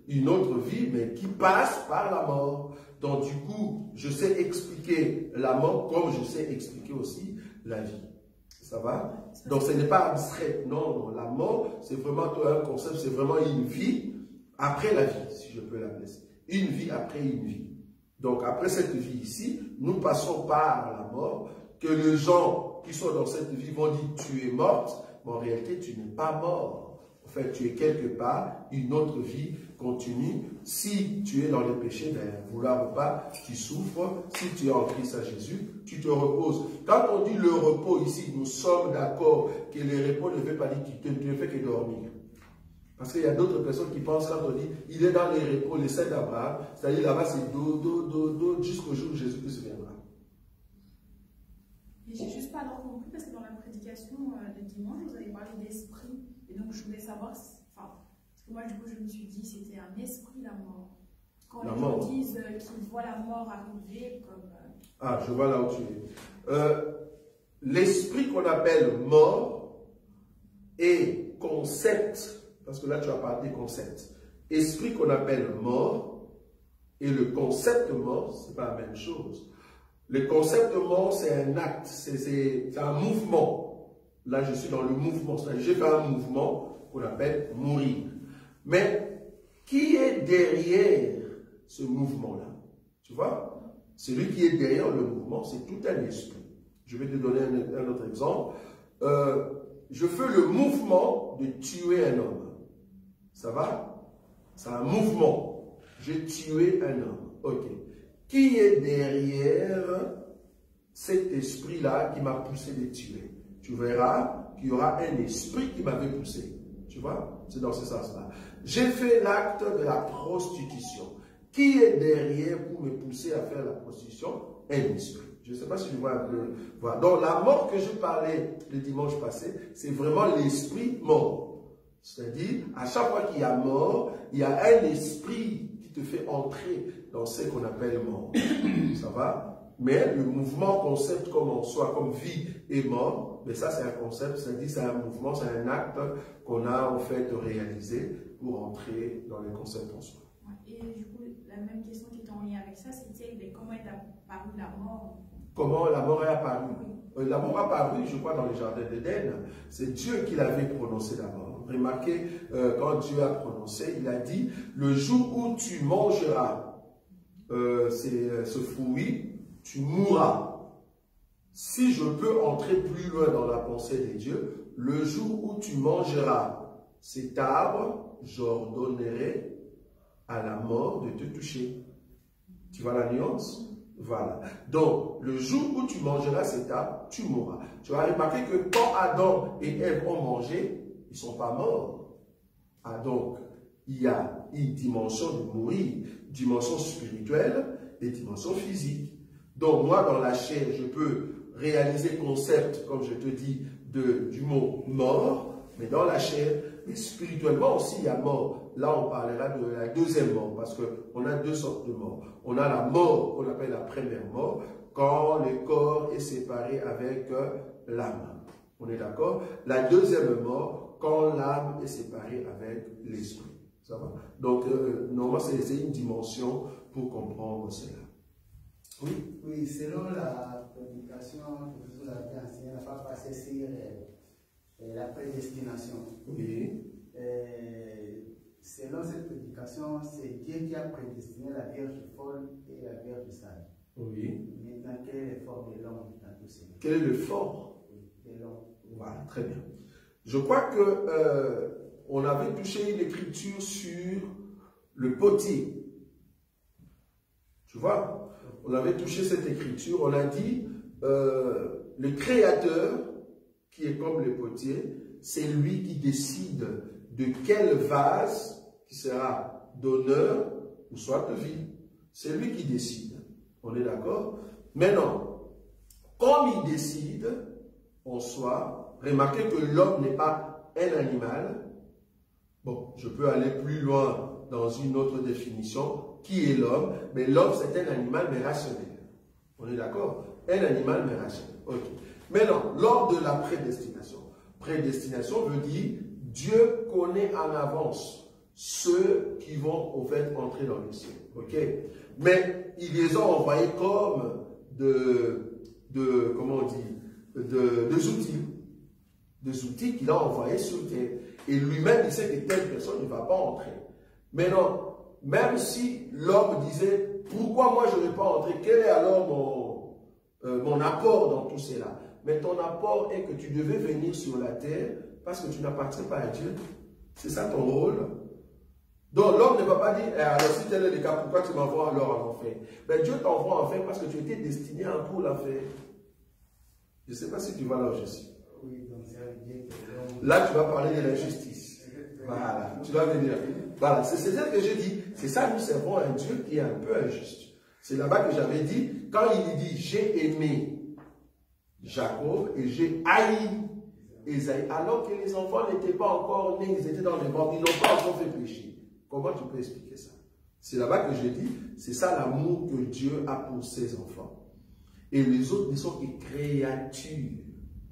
Speaker 2: une autre vie, mais qui passe par la mort. Donc, du coup, je sais expliquer la mort comme je sais expliquer aussi la vie. Ça va? Donc, ce n'est pas abstrait. Non, non. La mort, c'est vraiment un concept, c'est vraiment une vie après la vie, si je peux l'appeler. Une vie après une vie. Donc, après cette vie ici, nous passons par la mort, que les gens qui sont dans cette vie vont dire tu es morte, mais en réalité, tu n'es pas mort. En fait, tu es quelque part, une autre vie continue. Si tu es dans le péché, ben, vouloir ou pas, tu souffres. Si tu es en Christ à Jésus, tu te reposes. Quand on dit le repos ici, nous sommes d'accord que le repos ne veut pas dire que tu ne fais que dormir. Parce qu'il y a d'autres personnes qui pensent quand on dit il est dans les repos, les saints d'Abraham, c'est-à-dire là-bas c'est do, jusqu'au jour où Jésus-Christ viendra.
Speaker 5: Et j'ai juste pas alors compris parce que dans la prédication de dimanche, vous avez parlé d'esprit. Et donc je voulais savoir, parce que moi du coup je me suis dit c'était un esprit la mort. Quand les gens disent qu'ils voient la mort arriver comme...
Speaker 2: Ah, je vois là où tu es. L'esprit qu'on appelle mort est concept, parce que là tu as parlé concept. Esprit qu'on appelle mort et le concept mort, c'est pas la même chose. Le concept de mort, c'est un acte, c'est un mouvement. Là, je suis dans le mouvement. J'ai fait un mouvement qu'on appelle mourir. Mais qui est derrière ce mouvement-là? Tu vois? Celui qui est derrière le mouvement, c'est tout un esprit. Je vais te donner un autre exemple. Je fais le mouvement de tuer un homme. Ça va? C'est un mouvement. J'ai tué un homme. Ok. Qui est derrière cet esprit-là qui m'a poussé de tuer? Tu verras qu'il y aura un esprit qui m'avait poussé. Tu vois? C'est dans ce sens-là. J'ai fait l'acte de la prostitution. Qui est derrière pour me pousser à faire la prostitution? Un esprit. Je ne sais pas si tu vois un peu. Voilà. Donc la mort que je parlais le dimanche passé, c'est vraiment l'esprit mort. C'est-à-dire, à chaque fois qu'il y a mort, il y a un esprit qui te fait entrer dans ce qu'on appelle mort. Ça va? Mais le mouvement, concept comme en soi, comme vie et mort, mais ça c'est un concept, c'est-à-dire c'est un mouvement, c'est un acte qu'on a en fait réalisé pour entrer dans le concept en soi.
Speaker 5: Et du coup, la même question qui est en lien avec ça, c'était comment est apparue la mort?
Speaker 2: Comment la mort est apparue? La mort est apparue, je crois, dans le jardin d'Éden. C'est Dieu qui l'avait prononcé la mort. Remarquez, quand Dieu a prononcé, il a dit, le jour où tu mangeras ce fruit, tu mourras. Si je peux entrer plus loin dans la pensée de Dieu, le jour où tu mangeras cet arbre, j'ordonnerai à la mort de te toucher. Tu vois la nuance? Voilà. Donc, le jour où tu mangeras cet arbre, tu mourras. Tu vas remarquer que quand Adam et Ève ont mangé, ils ne sont pas morts. Ah, donc, il y a une dimension de mourir, dimension spirituelle et dimension physique. Donc, moi, dans la chair, je peux réaliser le concept, comme je te dis, du mot mort, mais dans la chair, et spirituellement aussi, il y a mort. Là, on parlera de la deuxième mort, parce qu'on a deux sortes de morts. On a la mort, qu'on appelle la première mort, quand le corps est séparé avec l'âme. On est d'accord? La deuxième mort, quand l'âme est séparée avec l'esprit. Ça va? Donc, normalement, c'est une dimension pour comprendre cela. Oui?
Speaker 7: Oui, selon la prédication que vous avez enseignée, on n'a pas passé sur la prédestination. Oui. Selon cette prédication, c'est Dieu qui a prédestiné la Vierge folle et la Vierge sage. Oui. Maintenant, quel est l'effort de l'homme dans tout cela?
Speaker 2: Quel est l'effort
Speaker 7: de l'homme?
Speaker 2: Voilà, très bien. Je crois que on avait touché une écriture sur le potier. Tu vois? On avait touché cette écriture, on a dit le créateur, qui est comme le potier, c'est lui qui décide de quel vase qui sera d'honneur ou soit de vie. C'est lui qui décide. On est d'accord? Maintenant, comme il décide en soi, remarquez que l'homme n'est pas un animal. Bon, je peux aller plus loin dans une autre définition. Qui est l'homme? Mais l'homme, c'est un animal, mais rationnel. On est d'accord? Un animal, mais rationnel. Ok. Maintenant, lors de la prédestination. Prédestination veut dire Dieu connaît en avance ceux qui vont au fait entrer dans le ciel. Ok? Mais il les a envoyés comme comment on dit, des outils. Des outils qu'il a envoyés sur terre. Et lui-même, il sait que telle personne ne va pas entrer. Maintenant, même si l'homme disait, pourquoi moi je ne vais pas entrer? Quel est alors mon apport dans tout cela? Mais ton apport est que tu devais venir sur la terre parce que tu n'appartiens pas à Dieu. C'est ça ton rôle. Donc l'homme ne va pas dire, alors si tel est le cas, pourquoi tu m'envoies alors en enfer? Ben, Dieu t'envoie en enfer parce que tu étais destiné pour l'enfer. Je ne sais pas si tu vois là où je suis.
Speaker 7: Oui, donc ça veut dire que
Speaker 2: là, tu vas parler de la justice. Voilà, tu vas venir. Voilà, c'est ça que j'ai dit. C'est ça, nous servons un Dieu qui est un peu injuste. C'est là-bas que j'avais dit, quand il dit, j'ai aimé Jacob et j'ai haï Ésaïe, alors que les enfants n'étaient pas encore nés, ils étaient dans les ventres, ils n'ont pas encore fait pécher. Comment tu peux expliquer ça? C'est là-bas que j'ai dit, c'est ça l'amour que Dieu a pour ses enfants. Et les autres ne sont que créatures.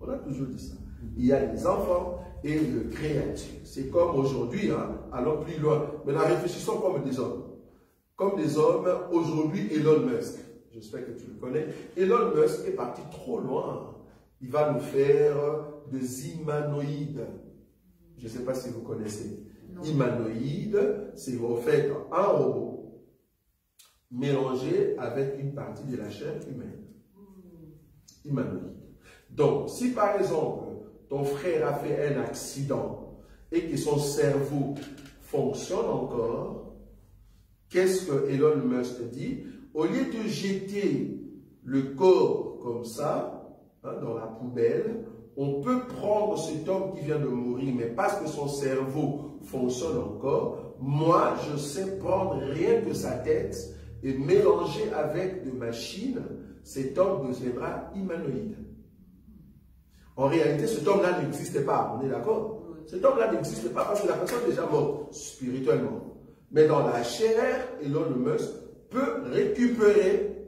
Speaker 2: On a toujours dit ça. Il y a les enfants et les créatures. C'est comme aujourd'hui, hein, allons plus loin. Maintenant, réfléchissons comme des hommes. Comme des hommes, aujourd'hui, Elon Musk. j'espère que tu le connais. Elon Musk est parti trop loin. Il va nous faire des humanoïdes. Je ne sais pas si vous connaissez. Humanoïde, c'est en fait un robot mélangé avec une partie de la chair humaine. Humanoïde. Donc, si par exemple, ton frère a fait un accident et que son cerveau fonctionne encore, qu'est-ce que Elon Musk dit? Au lieu de jeter le corps comme ça, hein, dans la poubelle, on peut prendre cet homme qui vient de mourir, mais parce que son cerveau fonctionne encore, moi, je sais prendre rien que sa tête et mélanger avec des machines, cet homme deviendra humanoïde. En réalité, cet homme-là n'existe pas, on est d'accord? Cet homme-là n'existe pas parce que la personne est déjà morte spirituellement. Mais dans la chair, Elon Musk peut récupérer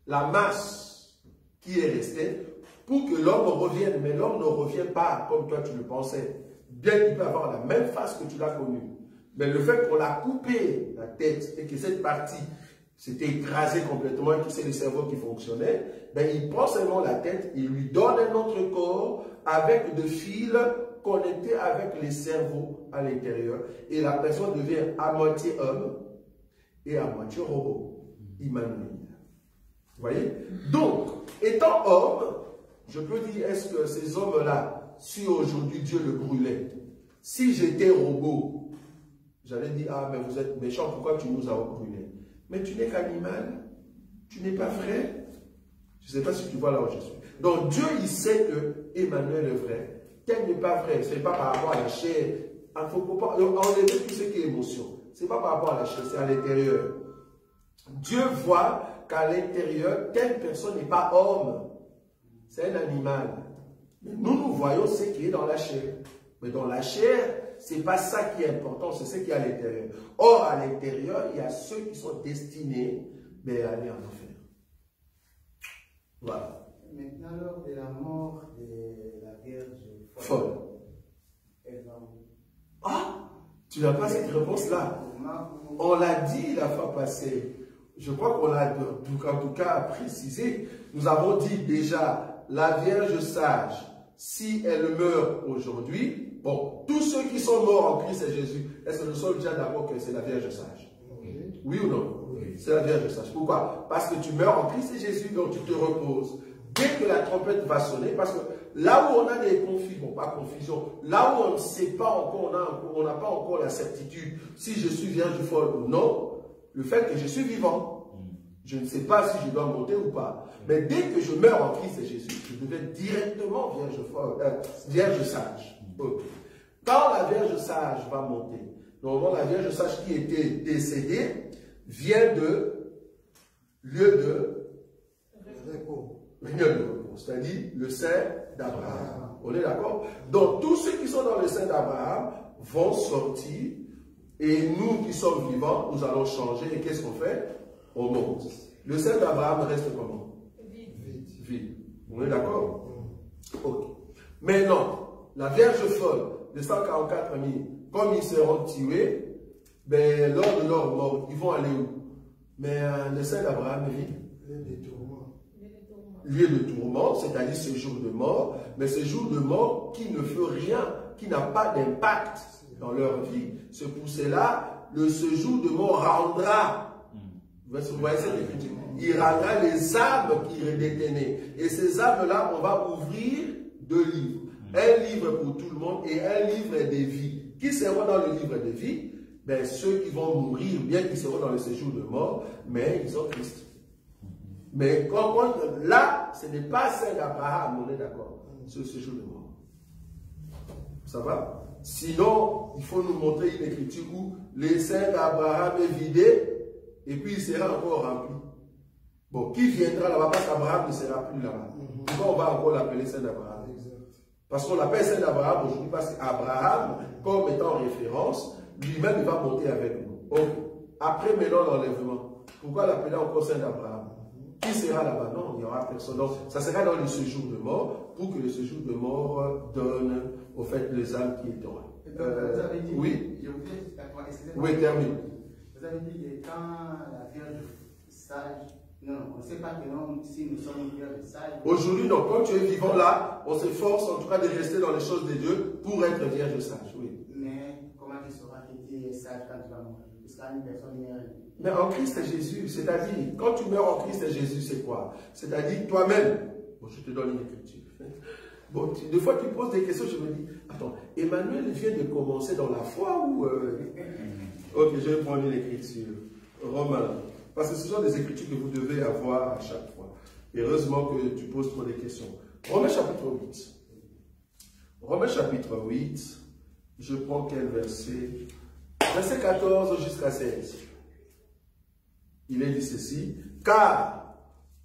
Speaker 2: la masse qui est restée pour que l'homme revienne. Mais l'homme ne revient pas comme toi tu le pensais. Bien qu'il peut avoir la même face que tu l'as connu. Mais le fait qu'on l'a coupé la tête et que cette partie s'était écrasée complètement et que c'est le cerveau qui fonctionnait, ben il prend seulement la tête, il lui donne un autre corps avec des fils connectés avec les cerveaux à l'intérieur. Et la personne devient à moitié homme et à moitié robot, humanoïde. Vous voyez? Donc, étant homme, je peux dire, est-ce que ces hommes-là, si aujourd'hui Dieu le brûlait, si j'étais robot, j'allais dire, ah, mais vous êtes méchant, pourquoi tu nous as brûlés? Mais tu n'es qu'animal, tu n'es pas vrai. Je ne sais pas si tu vois là où je suis. Donc Dieu, il sait que Emmanuel est vrai. Tel n'est pas vrai, ce n'est pas par rapport à la chair. Il faut pas enlever tout ce qui est émotion. Ce n'est pas par rapport à la chair, c'est à l'intérieur. Dieu voit qu'à l'intérieur, telle personne n'est pas homme. C'est un animal. Mais nous voyons ce qui est dans la chair. Mais dans la chair, ce n'est pas ça qui est important, c'est ce qui est à l'intérieur. Or, à l'intérieur, il y a ceux qui sont destinés à aller en enfer. Voilà.
Speaker 7: Maintenant, lors de la mort de la Vierge
Speaker 2: folle. Ah, tu n'as pas cette réponse-là. On l'a dit la fois passée. Je crois qu'on l'a en tout cas précisé. Nous avons dit déjà, la Vierge sage, si elle meurt aujourd'hui, bon, tous ceux qui sont morts en Christ et Jésus, est-ce que nous sommes déjà d'accord que c'est la Vierge sage? Oui ou non? Oui. C'est la Vierge sage. Pourquoi? Parce que tu meurs en Christ et Jésus, donc tu te reposes. Dès que la trompette va sonner, parce que là où on a des confusions, pas confusion, là où on ne sait pas encore, on n'a pas encore la certitude si je suis vierge folle ou non, le fait que je suis vivant, je ne sais pas si je dois monter ou pas. Mais dès que je meurs en Christ et Jésus, je deviens directement vierge sage. Quand la vierge sage va monter, normalement la vierge sage qui était décédée vient de lieu de repos. C'est-à-dire le sein d'Abraham. On est d'accord? Donc tous ceux qui sont dans le sein d'Abraham vont sortir et nous qui sommes vivants, nous allons changer. Et qu'est-ce qu'on fait? On monte. Le sein d'Abraham reste comment? Vide. On est d'accord? Ok. Maintenant, la Vierge folle, les 144 000, comme ils seront tués, ben, lors de leur mort, ils vont aller où? Mais le sein d'Abraham est vide. Lieu de tourment, c'est-à-dire ce jour de mort, mais ce jour de mort qui ne fait rien, qui n'a pas d'impact dans leur vie. C'est pour cela, ce jour de mort rendra, vous voyez cette écriture, il rendra les âmes qui détenaient. Et ces âmes-là, on va ouvrir 2 livres. Un livre pour tout le monde et un livre des vies. Qui seront dans le livre des vies? Ben, ceux qui vont mourir, bien qu'ils seront dans le séjour de mort, mais ils ont Christ. Mais là, ce n'est pas celle d'Abraham, on est d'accord, c'est le séjour de mort. Ça va? Sinon, il faut nous montrer une écriture où le sein d'Abraham est vidé et puis il sera encore rempli. Bon, qui viendra là-bas parce qu'Abraham ne sera plus là-bas? Pourquoi on va encore l'appeler sein d'Abraham? Parce qu'on l'appelle sein d'Abraham aujourd'hui parce qu'Abraham, comme étant référence, lui-même il va monter avec nous. Donc, après maintenant l'enlèvement, pourquoi l'appeler encore sein d'Abraham? Qui sera là-bas? Non, il n'y aura personne. Donc, ça sera dans le séjour de mort pour que le séjour de mort donne au fait les âmes qui étaient là.
Speaker 7: Vous avez dit,
Speaker 2: oui.
Speaker 7: Je
Speaker 2: oui, termine.
Speaker 7: Vous avez dit que quand la Vierge sage Non, on ne sait pas que non, si nous sommes cœur de sage.
Speaker 2: Aujourd'hui, donc, quand tu es vivant là, on s'efforce en tout cas de rester dans les choses de Dieu pour être vierge sage. Oui.
Speaker 7: Mais comment tu sauras que tu es sage quand tu vas mourir? Parce qu'une personne meurt.
Speaker 2: Mais en Christ Jésus, c'est-à-dire, quand tu meurs en Christ Jésus, c'est quoi? C'est-à-dire toi-même. Bon, je te donne une écriture. Bon, des fois tu poses des questions, je me dis, attends, Emmanuel vient de commencer dans la foi ou... Ok, je vais prendre une écriture. Romains. Parce que ce sont des écritures que vous devez avoir à chaque fois. Et heureusement que tu poses trop de questions. Romains chapitre 8. Romains chapitre 8, je prends quel verset? Verset 14 jusqu'à 16. Il est dit ceci, car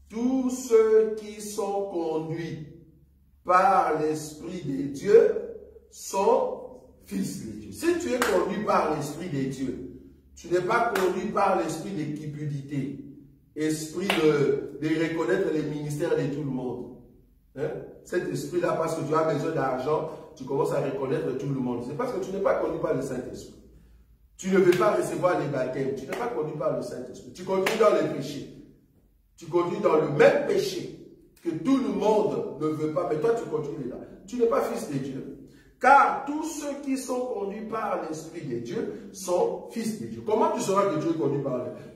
Speaker 2: tous ceux qui sont conduits par l'Esprit de Dieu sont fils de Dieu. Si tu es conduit par l'Esprit de Dieu, tu n'es pas conduit par l'esprit de cupidité, esprit de reconnaître les ministères de tout le monde. Hein? Cet esprit-là, parce que tu as besoin d'argent, tu commences à reconnaître tout le monde. C'est parce que tu n'es pas conduit par le Saint-Esprit. Tu ne veux pas recevoir les baptêmes. Tu n'es pas conduit par le Saint-Esprit. Tu continues dans les péchés. Tu continues dans le même péché que tout le monde ne veut pas. Mais toi, tu continues là. Tu n'es pas fils de Dieu. Car tous ceux qui sont conduits par l'Esprit de Dieu sont fils de Dieu. Comment tu sauras que tu es conduit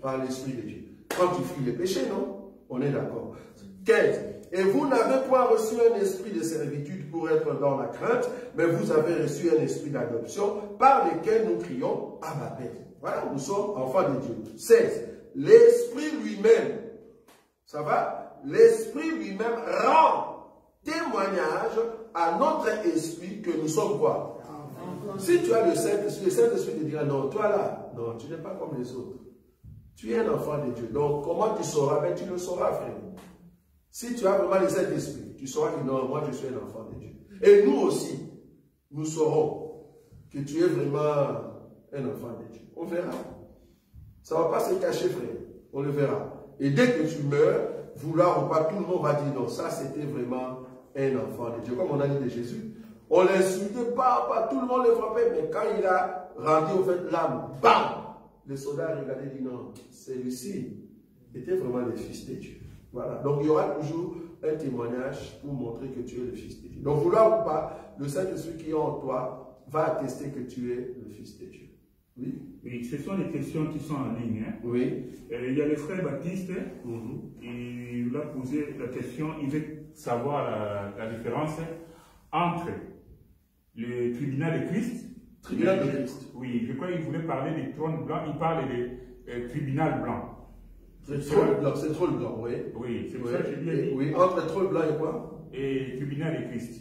Speaker 2: par l'Esprit de Dieu? Quand tu fuis les péchés, non? On est d'accord. 15. Et vous n'avez point reçu un esprit de servitude pour être dans la crainte, mais vous avez reçu un esprit d'adoption par lequel nous crions Abba Père. Voilà, nous sommes enfants de Dieu. 16. L'Esprit lui-même, ça va? L'Esprit lui-même rend témoignage à notre esprit que nous sommes quoi? Si tu as le Saint-Esprit te dira non, toi là, non, tu n'es pas comme les autres. Tu es un enfant de Dieu. Donc, comment tu sauras? Ben, tu le sauras, frère. Si tu as vraiment le Saint-Esprit, tu sauras que non, moi je suis un enfant de Dieu. Et nous aussi, nous saurons que tu es vraiment un enfant de Dieu. On verra. Ça ne va pas se cacher, frère. On le verra. Et dès que tu meurs, vouloir ou pas, tout le monde va dire non, ça c'était vraiment un enfant de Dieu. Comme on a dit de Jésus, on l'insultait pas, tout le monde le frappait, mais quand il a rendu au fait l'âme, bam! Les soldats regardaient et dit non, celui-ci était vraiment le fils de Dieu. Voilà. Donc il y aura toujours un témoignage pour montrer que tu es le fils de Dieu. Donc vouloir ou pas, le Saint-Esprit qui est en toi va attester que tu es le fils de Dieu. Oui.
Speaker 3: Oui, ce sont les questions qui sont en ligne. Hein.
Speaker 2: Oui.
Speaker 3: Il y a le frère Baptiste, il a posé la question, il veut savoir la différence entre le tribunal de Christ.
Speaker 2: Tribunal de Christ.
Speaker 3: Oui, je crois qu'il voulait parler des trônes blancs, il parle de tribunal blanc.
Speaker 2: C'est trône blanc, oui.
Speaker 3: Oui, c'est pour ça que je lui ai dit.
Speaker 2: Oui, entre trône blanc et quoi?
Speaker 3: Et tribunal de Christ.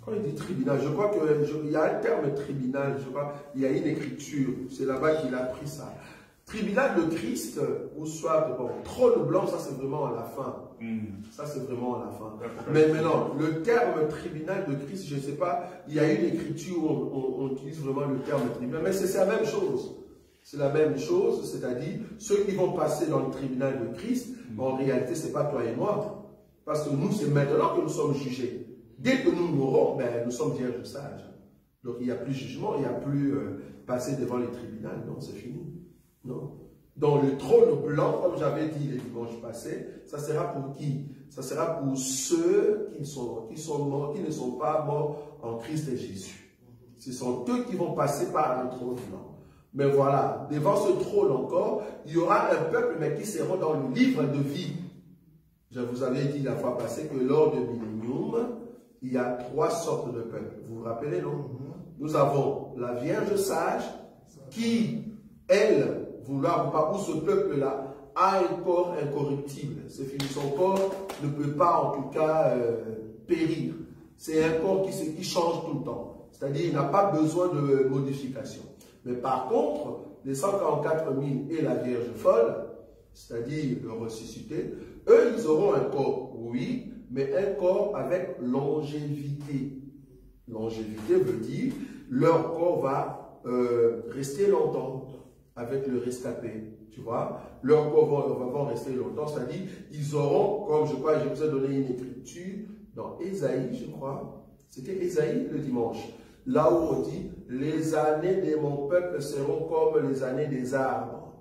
Speaker 2: Quand il dit tribunal, je crois qu'il y a un terme tribunal, je crois, il y a une écriture, c'est là-bas qu'il a pris ça. Tribunal de Christ, ou soit, bon, trône blanc, ça c'est vraiment à la fin. Ça c'est vraiment à la fin. Mais maintenant, le terme tribunal de Christ, je ne sais pas, il y a une écriture où on utilise vraiment le terme tribunal, mais c'est la même chose. C'est la même chose, c'est-à-dire, ceux qui vont passer dans le tribunal de Christ, en réalité, ce n'est pas toi et moi. Parce que nous, c'est maintenant que nous sommes jugés. Dès que nous mourrons, ben, nous sommes vierges sages. Donc il n'y a plus jugement, il n'y a plus passer devant les tribunaux. Non, c'est fini. Non. Dans le trône blanc, comme j'avais dit le dimanche passé, ça sera pour qui? Ça sera pour ceux qui ne sont pas morts en Christ et Jésus. Ce sont eux qui vont passer par le trône blanc. Mais voilà, devant ce trône encore, il y aura un peuple, mais qui seront dans le livre de vie. Je vous avais dit la fois passée que lors de Millénium, il y a 3 sortes de peuples. Vous vous rappelez, non? Nous avons la Vierge sage qui, elle, vouloir ou pas, où ce peuple-là a un corps incorruptible. C'est fini, son corps ne peut pas en tout cas périr. C'est un corps qui change tout le temps. C'est-à-dire il n'a pas besoin de modification. Mais par contre, les 144 000 et la Vierge folle, c'est-à-dire le ressuscité, eux, ils auront un corps, oui, mais un corps avec longévité. Longévité veut dire leur corps va rester longtemps avec le rescapé, tu vois. Leur corps va rester longtemps, c'est-à-dire ils auront, comme je crois, je vous ai donné une écriture dans Ésaïe, je crois. C'était Ésaïe le dimanche. Là où on dit, les années de mon peuple seront comme les années des arbres.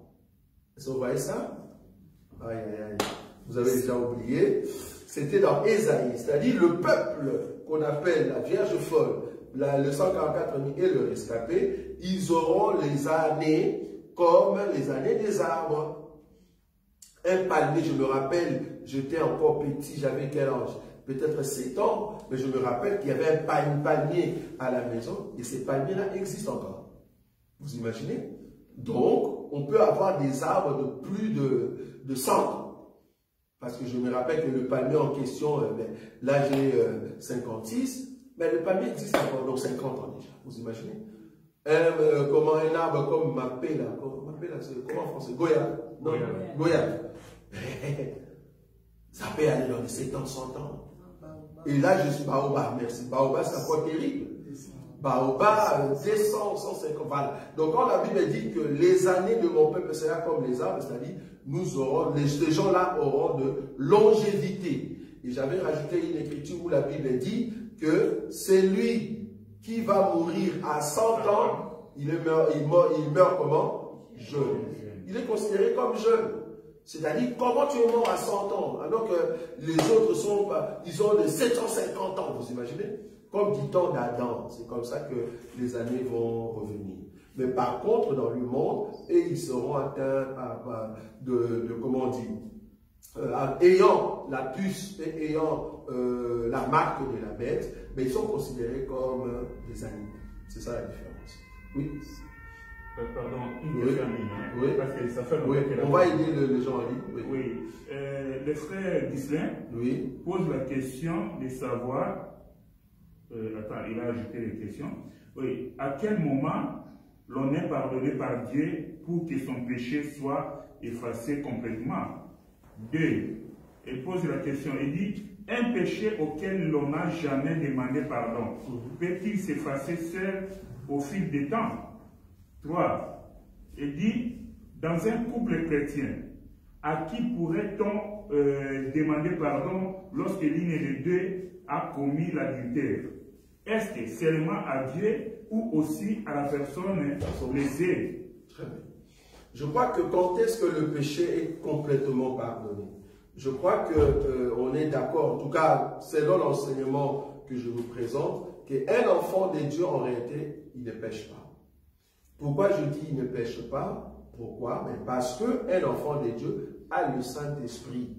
Speaker 2: Est-ce que vous voyez ça? Aïe, aïe, aïe. Vous avez déjà oublié. C'était dans Ésaïe, c'est-à-dire le peuple qu'on appelle la Vierge folle, le 144 000 et le rescapé, ils auront les années comme les années des arbres. Un palmier, je me rappelle, j'étais encore petit, j'avais quel âge? Peut-être 7 ans, mais je me rappelle qu'il y avait un palmier à la maison et ces palmiers-là existent encore. Vous imaginez? Donc, on peut avoir des arbres de plus de 100 ans. Parce que je me rappelle que le palmier en question, là j'ai 56, mais le palmier existe encore, donc 50 ans déjà. Vous imaginez? Comment un arbre comme Mapé, là, comment en français? Goyave. Non, Goyave. Ça peut aller dans les 70, 100 ans. Et là, je suis Baobab, merci. Baobab, c'est encore terrible. Baobab, 200, 150, voilà. Donc, quand la Bible dit que les années de mon peuple seront comme les arbres, c'est-à-dire, nous aurons, ces gens-là auront de longévité. Et j'avais rajouté une écriture où la Bible dit que c'est lui qui va mourir à 100 ans, il meurt comment? Jeune. Il est considéré comme jeune. C'est-à-dire, comment tu es mort à 100 ans, alors que les autres ils ont de 750 ans, vous imaginez? Comme du temps d'Adam, c'est comme ça que les années vont revenir. Mais par contre, dans le monde, ils seront atteints comment on dit, ayant la puce et ayant la marque de la bête, mais ils sont considérés comme des animaux. C'est ça la différence. Oui.
Speaker 3: Pardon, une question en ligne.
Speaker 2: Oui.
Speaker 3: Parce que ça fait
Speaker 2: on va aider les gens en ligne.
Speaker 3: Oui. Le frère Ghislain pose la question de savoir, attends, il a ajouté les questions. Oui, à quel moment l'on est pardonné par Dieu pour que son péché soit effacé complètement? 2. Il pose la question, il dit, un péché auquel l'on n'a jamais demandé pardon, peut-il s'effacer seul au fil du temps? 3. Il dit, dans un couple chrétien, à qui pourrait-on demander pardon lorsque l'une des deux a commis l'adultère? Est-ce que seulement à Dieu ou aussi à la personne lésée?
Speaker 2: Très bien. Je crois que quand est-ce que le péché est complètement pardonné? Je crois qu'on est d'accord, en tout cas, selon l'enseignement que je vous présente, qu'un enfant de Dieu, en réalité, il ne pêche pas. Pourquoi je dis il ne pêche pas? Pourquoi? Mais parce qu'un enfant de Dieu a le Saint-Esprit.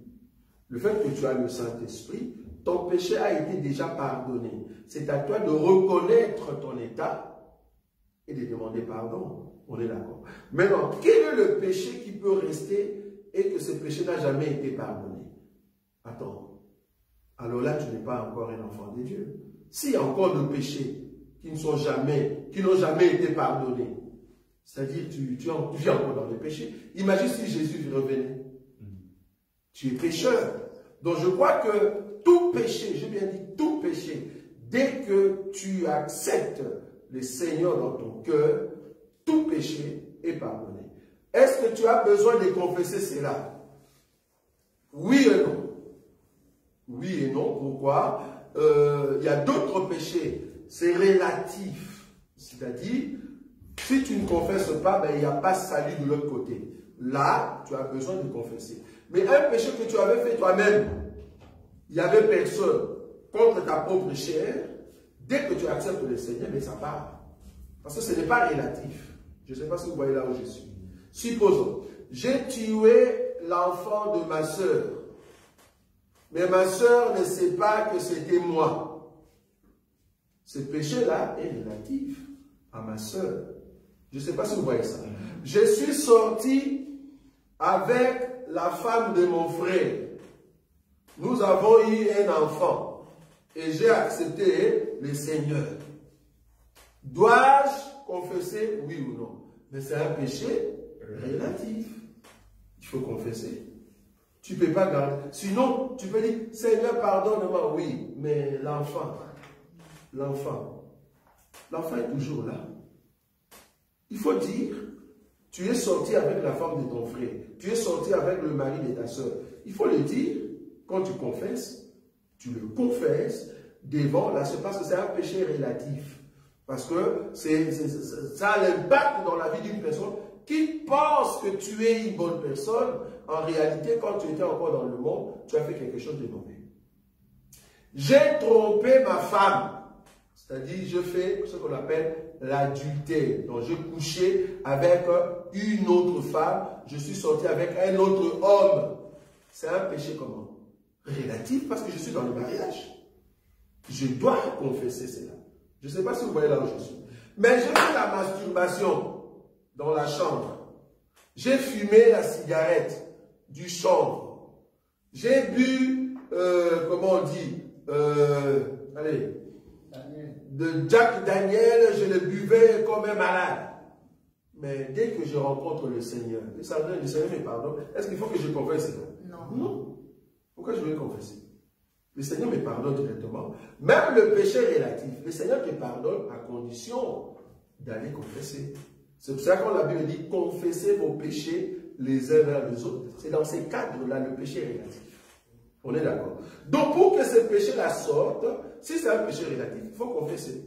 Speaker 2: Le fait que tu as le Saint-Esprit, ton péché a été déjà pardonné. C'est à toi de reconnaître ton état et de demander pardon. On est d'accord. Maintenant, quel est le péché qui peut rester et que ce péché n'a jamais été pardonné? Attends. Alors là, tu n'es pas encore un enfant de Dieu. S'il y a encore de péchés qui n'ont jamais été pardonnés, c'est-à-dire tu vis encore dans le péché. Imagine si Jésus revenait. Tu es pécheur. Donc je crois que tout péché, j'ai bien dit tout péché, dès que tu acceptes le Seigneur dans ton cœur, tout péché est pardonné. Est-ce que tu as besoin de confesser cela? Oui et non. Oui et non. Pourquoi? Il y a d'autres péchés. C'est relatif. C'est-à-dire, si tu ne confesses pas, ben, il n'y a pas salut de l'autre côté. Là, tu as besoin de confesser. Mais un péché que tu avais fait toi-même, il n'y avait personne contre ta propre chair, dès que tu acceptes le Seigneur, mais ça part. Parce que ce n'est pas relatif. Je ne sais pas si vous voyez là où je suis. Supposons, j'ai tué l'enfant de ma soeur, mais ma soeur ne sait pas que c'était moi. Ce péché-là est relatif à ma soeur. Je ne sais pas si vous voyez ça. Je suis sorti avec la femme de mon frère. Nous avons eu un enfant et j'ai accepté le Seigneur. Dois-je confesser, oui ou non? Mais c'est un péché relatif. Il faut confesser. Tu ne peux pas garder. Sinon, tu peux dire, Seigneur, pardonne-moi. Oui, mais l'enfant est toujours là. Il faut dire, tu es sorti avec la femme de ton frère. Tu es sorti avec le mari de ta soeur. Il faut le dire, quand tu confesses, tu le confesses devant, là, c'est parce que c'est un péché relatif. Parce que ça a l'impact dans la vie d'une personne qui pense que tu es une bonne personne, en réalité, quand tu étais encore dans le monde, tu as fait quelque chose de mauvais. J'ai trompé ma femme. C'est-à-dire, je fais ce qu'on appelle l'adultère. Donc, je couchais avec une autre femme, je suis sorti avec un autre homme. C'est un péché comment? Relatif, parce que je suis dans le mariage. Je dois confesser cela. Je ne sais pas si vous voyez là où je suis. Mais j'ai fait la masturbation dans la chambre. J'ai fumé la cigarette du chanvre. J'ai bu, comment on dit, allez, de Jack Daniel, je le buvais comme un malade. Mais dès que je rencontre le Seigneur me pardonne, est-ce qu'il faut que je confesse cela? Non. Non. Pourquoi je vais confesser? Le Seigneur me pardonne directement. Même le péché relatif, le Seigneur te pardonne à condition d'aller confesser. C'est pour ça qu'on la Bible dit, confessez vos péchés les uns vers les autres. C'est dans ces cadres-là le péché relatif. On est d'accord. Donc pour que ce péché-là sorte, si c'est un péché relatif, il faut confesser.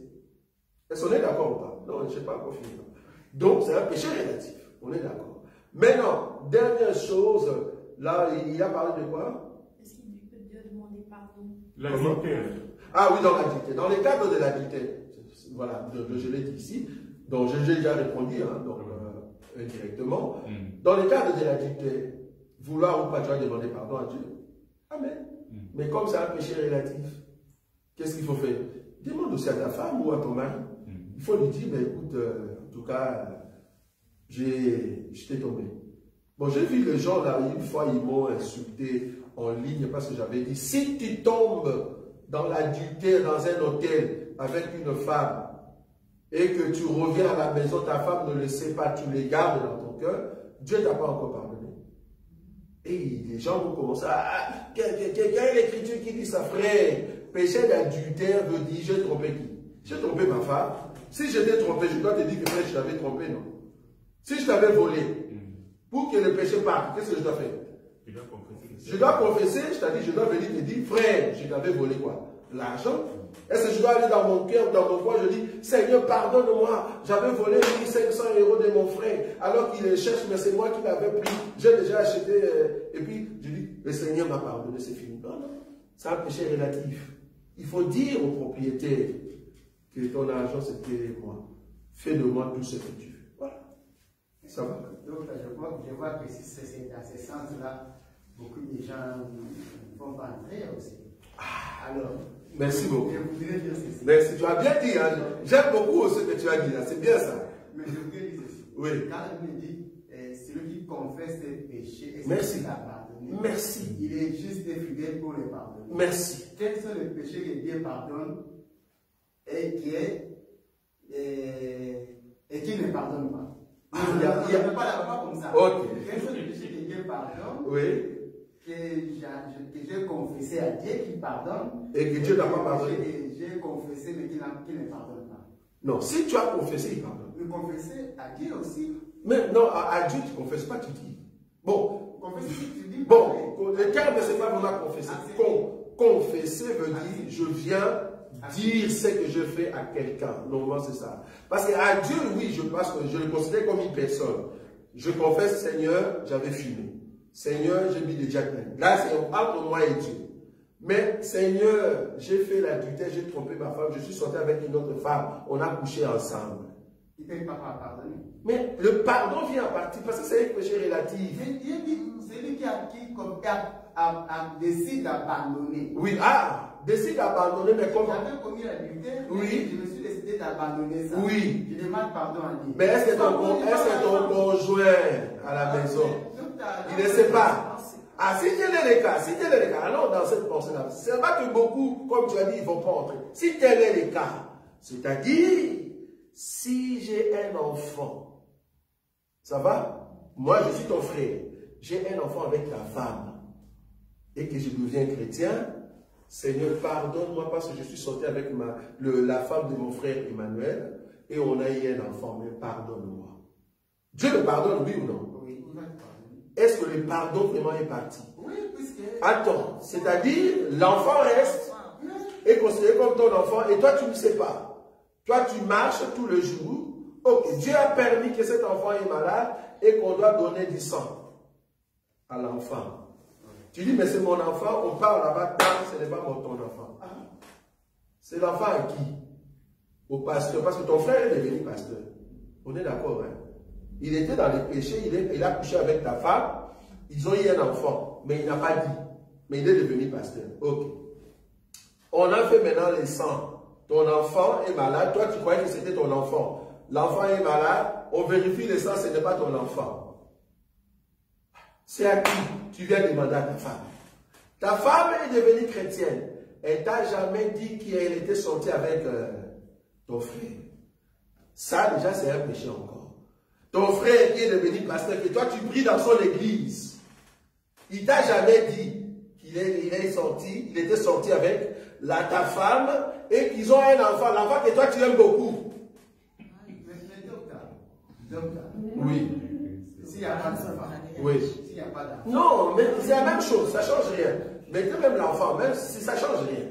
Speaker 2: Est-ce qu'on est d'accord ou pas? Non, je ne sais pas encore fini. Donc c'est un péché relatif. On est d'accord. Maintenant, dernière chose, là, il a parlé de quoi?
Speaker 5: Est-ce qu'il peut demander pardon?
Speaker 3: L'adultère.
Speaker 2: Ah oui, dans l'adultère. Dans le cadre de l'adultère, voilà, je l'ai dit ici, donc j'ai déjà répondu, hein, donc, indirectement. Dans le cadre de l'adultère, vouloir ou pas, tu vas demander pardon à Dieu. Amen. Mais comme c'est un péché relatif, qu'est-ce qu'il faut faire? Demande aussi à ta femme ou à ton mari. Il faut lui dire, ben, écoute, en tout cas, j'étais tombé. Bon, j'ai vu les gens là, une fois, ils m'ont insulté en ligne parce que j'avais dit, si tu tombes dans l'adultère, dans un hôtel avec une femme, et que tu reviens à la maison, ta femme ne le sait pas, tu les gardes dans ton cœur, Dieu ne t'a pas encore pardonné. Et les gens vont commencer à... Quelle est l'écriture qui dit ça, frère? Péché d'adultère veut dire, j'ai trompé qui? J'ai trompé ma femme. Si je t'ai trompé, je dois te dire que frère, je t'avais trompé, non? Si je t'avais volé, pour que le péché parte, qu'est-ce que je dois faire? Je dois confesser, je t'ai dit, je dois venir te dire, frère, je t'avais volé quoi? L'argent. Est-ce que je dois aller dans mon cœur, dans mon coin, je dis, Seigneur, pardonne-moi, j'avais volé 1500 € de mon frère, alors qu'il les cherche, mais c'est moi qui l'avais pris, j'ai déjà acheté, et puis je dis, le Seigneur m'a pardonné, c'est fini. Non, non, c'est un péché relatif. Il faut dire au propriétaire que ton argent c'était moi. Fais de moi tout ce que tu veux. Voilà. Ça va.
Speaker 7: Donc, je vois que si c'est dans ce sens-là, beaucoup de gens vont pas entrer aussi. Alors,
Speaker 2: merci beaucoup.
Speaker 7: Je voudrais dire ceci.
Speaker 2: Merci, tu as bien dit. Hein? J'aime beaucoup ce que tu as dit. C'est bien ça.
Speaker 7: Mais je voudrais dire ceci.
Speaker 2: Oui.
Speaker 7: Quand il me dit, celui qui confesse ses péchés et
Speaker 2: merci.
Speaker 7: L'a pardonné,
Speaker 2: merci.
Speaker 7: Il est juste et fidèle pour les pardonner.
Speaker 2: Merci.
Speaker 7: Quels sont les péchés que Dieu pardonne et qui ne pardonne pas? Il n'y a pas là-bas comme ça.
Speaker 2: Okay.
Speaker 7: Quels sont les péchés que Dieu pardonne?
Speaker 2: Oui.
Speaker 7: Que j'ai confessé à Dieu qui pardonne.
Speaker 2: Et que Dieu n'a pas pardonné.
Speaker 7: J'ai confessé mais qui ne pardonne pas.
Speaker 2: Non, si tu as confessé, il pardonne.
Speaker 7: Mais confesser à Dieu aussi.
Speaker 2: Mais non, à Dieu, tu ne confesses pas, tu dis. Bon.
Speaker 7: Confesser, tu dis.
Speaker 2: Bon, le terme, ce n'est pas vraiment confesser. Confesser veut dire, je viens dire ce que je fais à quelqu'un. Normalement, c'est ça. Parce qu'à Dieu, oui, je pense que je le considère comme une personne. Je confesse, Seigneur, j'avais fumé. Seigneur, j'ai mis des jackmen. Là, c'est entre moi et Dieu. Mais, Seigneur, j'ai fait l'adultère, j'ai trompé ma femme, je suis sorti avec une autre femme, on a couché ensemble.
Speaker 7: Il ne peut pas pardonner.
Speaker 2: Mais le pardon vient en partie, parce que c'est un péché relatif.
Speaker 7: C'est lui qui décide d'abandonner.
Speaker 2: Oui, décide d'abandonner, mais comment?
Speaker 7: J'avais commis l'adultère,
Speaker 2: oui.
Speaker 7: Je me suis décidé d'abandonner ça.
Speaker 2: Oui.
Speaker 7: Je demande pardon à Dieu.
Speaker 2: Mais est-ce que ton conjoint à la maison, il ne sait pas? Ah, si tel est le cas, alors dans cette pensée-là, c'est pas que beaucoup, comme tu as dit, ils ne vont pas entrer. Si tel est le cas, c'est-à-dire, si j'ai un enfant, ça va? Moi, je suis ton frère, j'ai un enfant avec ta femme, et que je deviens chrétien, Seigneur, pardonne-moi parce que je suis sorti avec la femme de mon frère Emmanuel, et on a eu un enfant, mais pardonne-moi. Dieu le pardonne, oui ou non?
Speaker 7: Oui, il va te pardonner.
Speaker 2: Est-ce que le pardon vraiment est parti?
Speaker 7: Oui, puisque...
Speaker 2: Attends, c'est-à-dire, l'enfant reste, est considéré comme ton enfant, et toi tu ne sais pas. Toi tu marches tout le jour, Ok, Dieu a permis que cet enfant est malade et qu'on doit donner du sang à l'enfant. Tu dis, mais c'est mon enfant, on parle là-bas, ce n'est pas ton enfant. Ah, c'est l'enfant à qui? Au pasteur, parce que ton frère est devenu pasteur. On est d'accord, hein? Il était dans les péchés, il a couché avec ta femme, ils ont eu un enfant, mais il n'a pas dit. Mais il est devenu pasteur. Ok. On a fait maintenant les sangs. Ton enfant est malade, toi tu croyais que c'était ton enfant. L'enfant est malade, on vérifie les sangs, ce n'est pas ton enfant. C'est à qui tu viens demander à ta femme? Ta femme est devenue chrétienne. Elle t'a jamais dit qu'elle était sortie avec ton frère. Ça déjà c'est un péché encore. Ton frère qui est devenu pasteur, que toi tu pries dans son église, il t'a jamais dit qu'il était sorti avec ta femme et qu'ils ont un enfant, l'enfant que toi tu aimes beaucoup. Oui.
Speaker 7: S'il n'y a pas d'enfant.
Speaker 2: Oui.
Speaker 7: S'il n'y a pas d'enfant.
Speaker 2: Non, mais c'est la même chose, ça ne change rien. Mettez même l'enfant, même si ça ne change rien.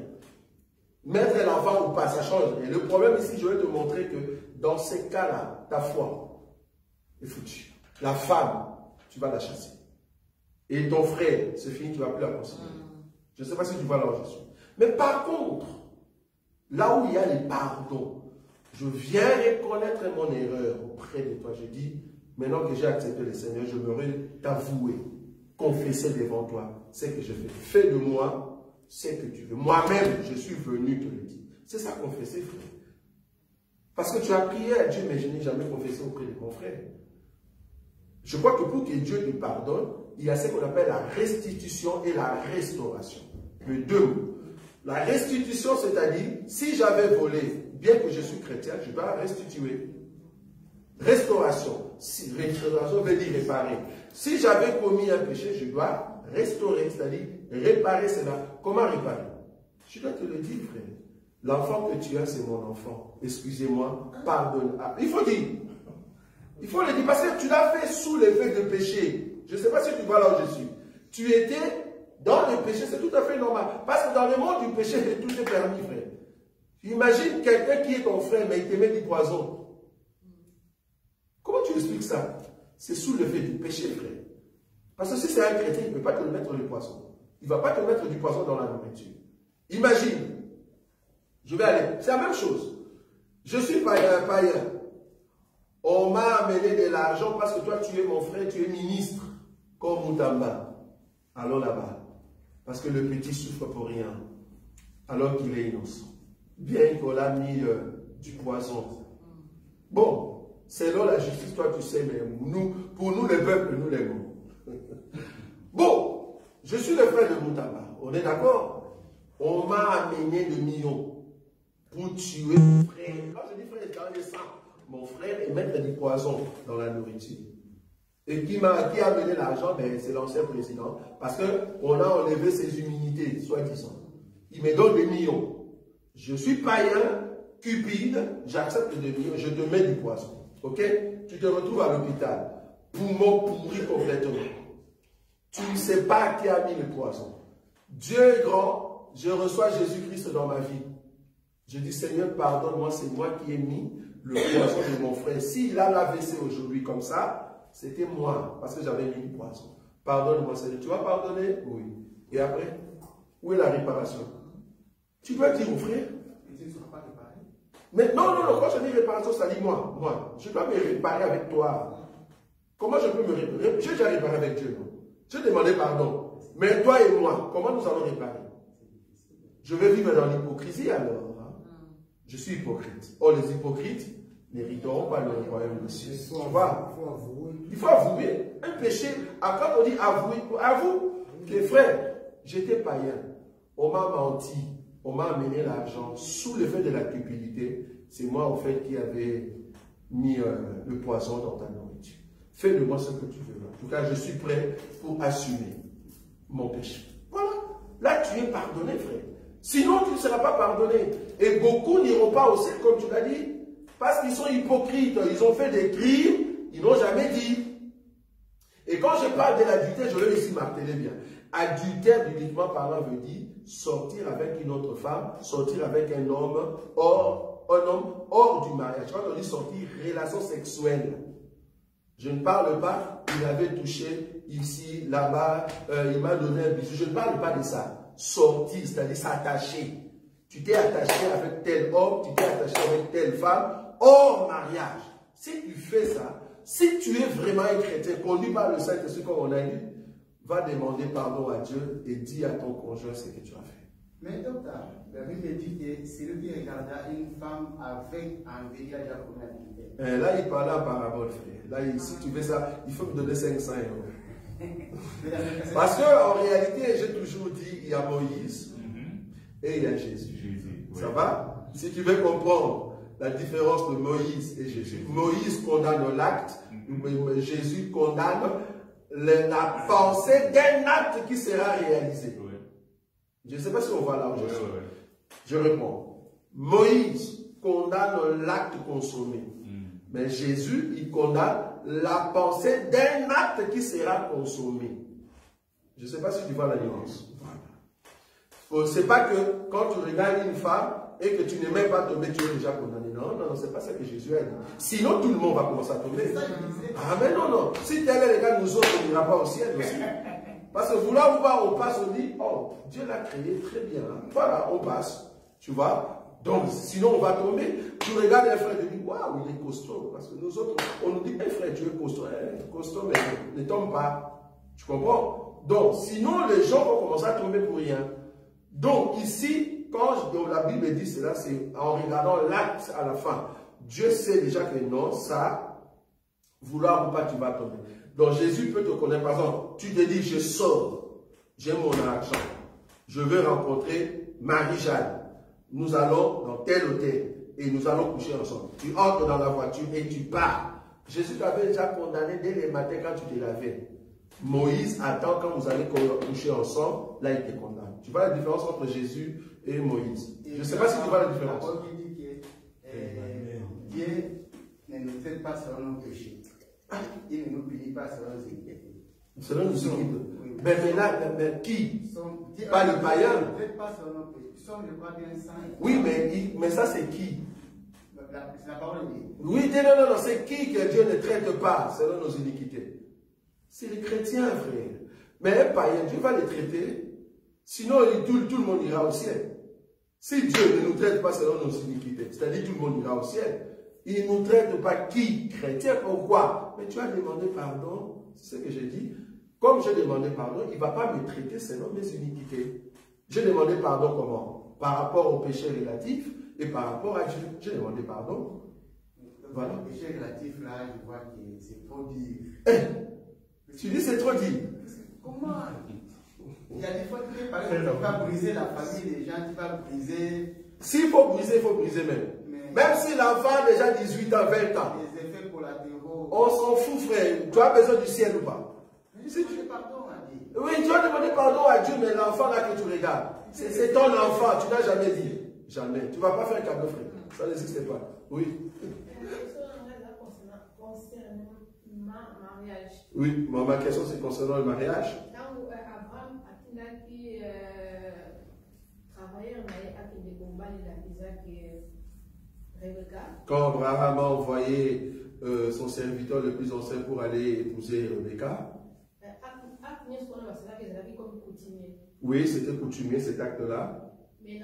Speaker 2: Mettre l'enfant ou pas, ça ne change rien. Le problème ici, je vais te montrer que dans ces cas-là, ta foi est foutue. La femme, tu vas la chasser. Et ton frère, c'est fini, tu ne vas plus la considérer. Je ne sais pas si tu vois là où je suis. Mais par contre, là où il y a les pardons, je viens reconnaître mon erreur auprès de toi. Je dis, maintenant que j'ai accepté le Seigneur, je me t'avouer, confesser devant toi ce que je fais. Fais de moi ce que tu veux. Moi-même, je suis venu te le dire. C'est ça confesser, frère. Parce que tu as prié à Dieu, mais je n'ai jamais confessé auprès de mon frère. Je crois que pour que Dieu te pardonne, il y a ce qu'on appelle la restitution et la restauration. Les deux mots. La restitution, c'est-à-dire, si j'avais volé, bien que je suis chrétien, je dois restituer. Restauration. Restauration veut dire réparer. Si j'avais commis un péché, je dois restaurer, c'est-à-dire réparer cela. Comment réparer? Je dois te le dire, frère. L'enfant que tu as, c'est mon enfant. Excusez-moi, pardonne. Ah, il faut dire. Il faut le dire parce que tu l'as fait sous l'effet de péché. Je ne sais pas si tu vois là où je suis. Tu étais dans le péché, c'est tout à fait normal. Parce que dans le monde du péché, tout est permis, frère. Imagine quelqu'un qui est ton frère, mais il te met du poison. Comment tu expliques ça? C'est sous l'effet du péché, frère. Parce que si c'est un chrétien, il ne peut pas te mettre du poison. Il ne va pas te mettre du poison dans la nourriture. Imagine. Je vais aller. C'est la même chose. Je suis païen. On m'a amené de l'argent parce que toi, tu es mon frère, tu es ministre. Comme Moutamba. Allons là-bas. Parce que le petit souffre pour rien. Alors qu'il est innocent. Bien qu'on l'a mis du poison. Bon, selon la justice, toi tu sais, mais nous, pour nous les peuples, nous les mots. Bon, je suis le frère de Moutamba. On est d'accord? On m'a amené le million pour tuer mon frère. Quand je dis frère, c'est dans le sang. Mon frère et mettre du poison dans la nourriture. Et qui a amené l'argent, ben, c'est l'ancien président. Parce qu'on a enlevé ses immunités, soi-disant. Il me donne des millions. Je suis païen, cupide, j'accepte des millions, je te mets du poison. Ok? Tu te retrouves à l'hôpital. Poumon pourri complètement. Tu ne sais pas qui a mis le poison. Dieu est grand, je reçois Jésus-Christ dans ma vie. Je dis, Seigneur, pardonne-moi, c'est moi qui ai mis le poison de mon frère. S'il a l'AVC aujourd'hui comme ça, c'était moi, parce que j'avais mis du poison. Pardonne-moi, Seigneur. Tu vas pardonner? Oui. Et après, où est la réparation? Tu peux dire au frère.
Speaker 7: Tu ne seras pas réparé.
Speaker 2: Mais non, quand je dis réparation, ça dit moi. Je dois me réparer avec toi. Comment je peux me réparer? J'ai déjà réparé avec Dieu, non? J'ai demandé pardon. Mais toi et moi, comment nous allons réparer? Je vais vivre dans l'hypocrisie alors. Je suis hypocrite. Or, les hypocrites n'hériteront pas le royaume des cieux. Il faut avouer. Un péché, quand on dit avouer, avoue. Les frères, j'étais païen. On m'a menti. On m'a amené l'argent sous l'effet de la cupidité. C'est moi, en fait, qui avais mis le poison dans ta nourriture. Fais de moi ce que tu veux. En tout cas, je suis prêt pour assumer mon péché. Voilà. Là, tu es pardonné, frère. Sinon, tu ne seras pas pardonné. Et beaucoup n'iront pas au ciel, comme tu l'as dit, parce qu'ils sont hypocrites. Ils ont fait des crimes, ils n'ont jamais dit. Et quand je parle de l'adultère, je vais ici marteler bien. Adultère, bibliquement parlant, veut dire sortir avec une autre femme, sortir avec un homme hors un homme hors du mariage. Quand on dit sortir, relation sexuelle. Je ne parle pas, il avait touché ici, là-bas, il m'a donné un bisou. Je ne parle pas de ça. Sortir, c'est-à-dire s'attacher. Tu t'es attaché avec tel homme, tu t'es attaché avec telle femme, hors mariage. Si tu fais ça, si tu es vraiment un chrétien, conduit par le Saint-Esprit comme on a dit, va demander pardon à Dieu et dis à ton conjoint ce que tu as fait.
Speaker 7: Mais docteur, la Bible dit que celui qui regarda une femme avec envie, il a déjà commis l'adultère.
Speaker 2: Là, il parlait en parabole, frère. Là, si tu veux ça, il faut me donner 500 €. Parce qu'en réalité, j'ai toujours dit, il y a Moïse et il y a Jésus. Ça va? Si tu veux comprendre la différence de Moïse et Jésus, Moïse condamne l'acte, Jésus condamne la pensée d'un acte qui sera réalisé. Je ne sais pas si on va là où je suis. Je réponds. Moïse condamne l'acte consommé. Mais Jésus, il condamne la pensée d'un acte qui sera consommé. Je ne sais pas si tu vois la nuance. Ce n'est pas que quand tu regardes une femme et que tu n'aimes pas tomber, tu es déjà condamné. Non, non, ce n'est pas ça que Jésus a dit. Sinon, tout le monde va commencer à tomber. Ah, mais non, non. Si tel est le cas, nous autres, on n'ira pas au ciel aussi. Parce que vouloir ou pas, on passe, on dit, oh, Dieu l'a créé très bien. Voilà, on passe. Tu vois? Donc, sinon, on va tomber. Tu regardes un frère et tu dis, waouh, il est costaud. Parce que nous autres, on nous dit, frère, tu es costaud. Costaud, mais ne tombe pas. Tu comprends? Donc, sinon, les gens vont commencer à tomber pour rien. Donc, ici, quand la Bible dit cela, c'est en regardant l'acte à la fin. Dieu sait déjà que non, ça, vouloir ou pas, tu vas tomber. Donc, Jésus peut te connaître. Par exemple, tu te dis, je sors, j'ai mon argent, je veux rencontrer Marie-Jeanne. Nous allons dans tel hôtel et nous allons coucher ensemble. Tu entres dans la voiture et tu pars. Jésus t'avait déjà condamné dès le matin quand tu te lavais. Moïse attend quand vous allez coucher ensemble, là il te condamne. Tu vois la différence entre Jésus et Moïse? Je ne sais pas si tu vois la différence.
Speaker 7: Dieu ne nous traite pas selon nos péchés. Il ne nous punit pas selon nos iniquités.
Speaker 2: Selon nos iniquités. Mais là, qui? Pas les païens.
Speaker 7: Il ne traite pas selon nos péchés.
Speaker 2: Oui, mais ça c'est qui?
Speaker 7: C'est la parole de Dieu.
Speaker 2: Oui, non, non, c'est qui que Dieu ne traite pas selon nos iniquités? C'est les chrétiens, frère. Mais un païen, Dieu va les traiter. Sinon, tout le monde ira au ciel. Si Dieu ne nous traite pas selon nos iniquités, c'est-à-dire tout le monde ira au ciel, il ne nous traite pas qui? Chrétien, pourquoi? Mais tu as demandé pardon, c'est ce que j'ai dit. Comme j'ai demandé pardon, il ne va pas me traiter selon mes iniquités. J'ai demandé pardon comment? Par rapport au péché relatif et par rapport à Dieu. J'ai demandé pardon. Voilà.
Speaker 7: Le péché relatif, là, je vois que c'est trop dire.
Speaker 2: Tu dis c'est trop dire.
Speaker 7: Comment? Il y a des fois que par exemple, tu vas briser la famille des gens, tu vas briser.
Speaker 2: S'il faut briser même. Même si l'enfant a déjà 18 ans, 20 ans.
Speaker 7: Les effets collatéraux.
Speaker 2: On s'en fout, frère. Tu as besoin du ciel ou pas?
Speaker 7: Si tu pardon à Dieu.
Speaker 2: Oui, tu as demandé pardon à Dieu, mais l'enfant là que tu regardes, c'est ton enfant, tu n'as jamais dit. Jamais. Tu ne vas pas faire un cadeau, frère. Ça n'existe pas. Oui. Oui, ma question c'est concernant le mariage.
Speaker 5: Quand Abraham a travaillé avec des combats d'Isaac et Rebecca. Quand
Speaker 2: Abraham a envoyé son serviteur le plus ancien pour aller épouser Rebecca. Oui, c'était coutumier cet acte-là. Mais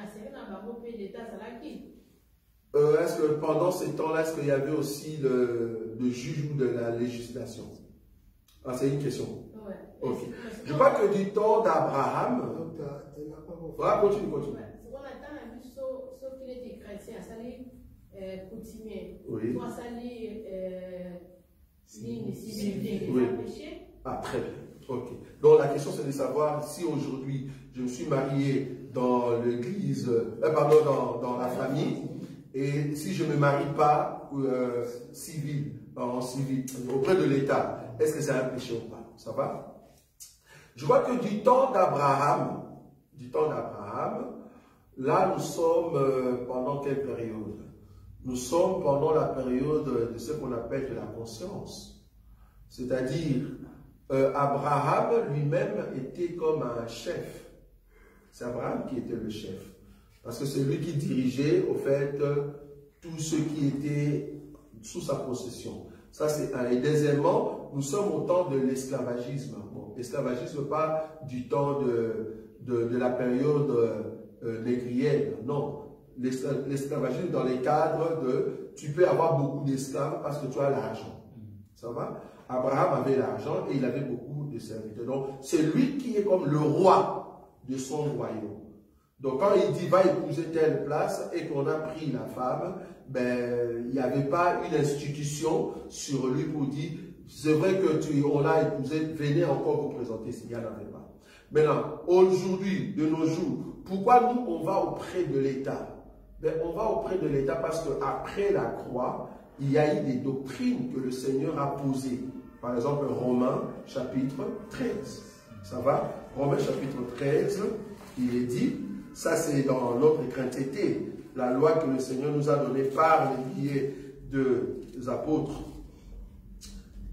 Speaker 2: est-ce que pendant ces temps-là, est-ce qu'il y avait aussi le juge ou de la législation? Ah, c'est une question.
Speaker 5: Ouais.
Speaker 2: Okay. Je crois que du temps d'Abraham. Voilà, continue.
Speaker 5: Sauf qu'il était chrétien, ça lui coutumier.
Speaker 2: Oui.
Speaker 5: Soit ça lui péché.
Speaker 2: Ah, très bien. Ok. Donc la question c'est de savoir si aujourd'hui je me suis marié dans l'église, dans la famille, et si je ne me marie pas en civil, auprès de l'État, est-ce que c'est un péché ou pas? Ça va? Je vois que du temps d'Abraham, là nous sommes pendant quelle période? Nous sommes pendant la période de ce qu'on appelle de la conscience. C'est-à-dire, Abraham lui-même était comme un chef. C'est Abraham qui était le chef. Parce que c'est lui qui dirigeait, au fait, tout ce qui était sous sa possession. Ça, c'est un. Et deuxièmement, nous sommes au temps de l'esclavagisme. Bon, l'esclavagisme, pas du temps de la période négrienne, non. L'esclavagisme dans les cadres de, tu peux avoir beaucoup d'esclaves parce que tu as l'argent. Ça va? Abraham avait l'argent et il avait beaucoup de serviteurs. Donc, c'est lui qui est comme le roi de son royaume. Donc, quand il dit va épouser telle place et qu'on a pris la femme, ben, il n'y avait pas une institution sur lui pour dire c'est vrai que on l'a épousé, venez encore vous présenter. Il n'y en avait pas. Maintenant, aujourd'hui, de nos jours, pourquoi nous on va auprès de l'État? Ben, on va auprès de l'État parce qu'après la croix, il y a eu des doctrines que le Seigneur a posées. Par exemple, Romains chapitre 13. Ça va? Romains chapitre 13, il est dit, ça c'est dans notre chrétienté, la loi que le Seigneur nous a donnée par les biais des apôtres.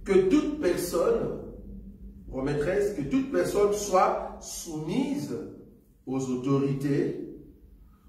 Speaker 2: Que toute personne, Romains 13, que toute personne soit soumise aux autorités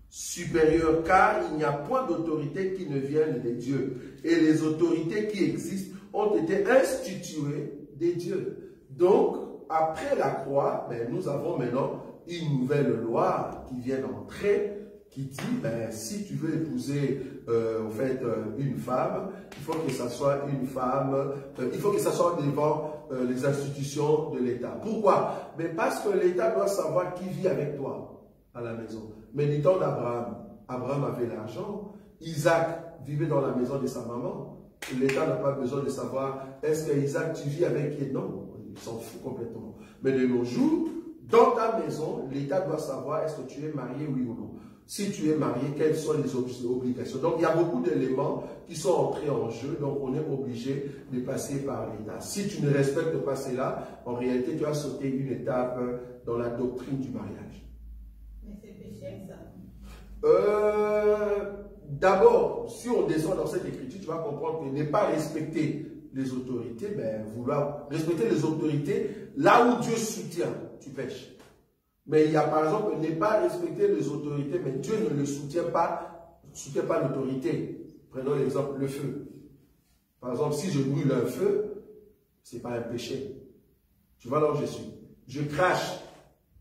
Speaker 2: supérieures, car il n'y a point d'autorité qui ne vienne des dieux. Et les autorités qui existent ont été instituées des dieux. Donc, après la croix, ben, nous avons maintenant une nouvelle loi qui vient d'entrer, qui dit, ben, si tu veux épouser en fait, une femme, il faut que ça soit une femme, il faut que ça soit devant les institutions de l'État. Pourquoi? Mais parce que l'État doit savoir qui vit avec toi à la maison. Mais du temps d'Abraham, Abraham avait l'argent, Isaac vivait dans la maison de sa maman. L'État n'a pas besoin de savoir, est-ce que Isaac, tu vis avec qui? Non, il s'en fout complètement. Mais de nos jours, dans ta maison, l'État doit savoir, est-ce que tu es marié, oui ou non? Si tu es marié, quelles sont les obligations? Donc, il y a beaucoup d'éléments qui sont entrés en jeu, donc on est obligé de passer par l'État. Si tu ne respectes pas cela, en réalité, tu as sauté une étape dans la doctrine du mariage.
Speaker 8: Mais c'est péché, ça?
Speaker 2: D'abord, si on descend dans cette écriture, tu vas comprendre que ne pas respecter les autorités, ben, vouloir respecter les autorités, là où Dieu soutient, tu pêches. Mais il y a par exemple, ne pas respecter les autorités, mais Dieu ne le soutient pas l'autorité. Prenons l'exemple, le feu. Par exemple, si je brûle un feu, ce n'est pas un péché. Tu vois là où je suis. Je crache.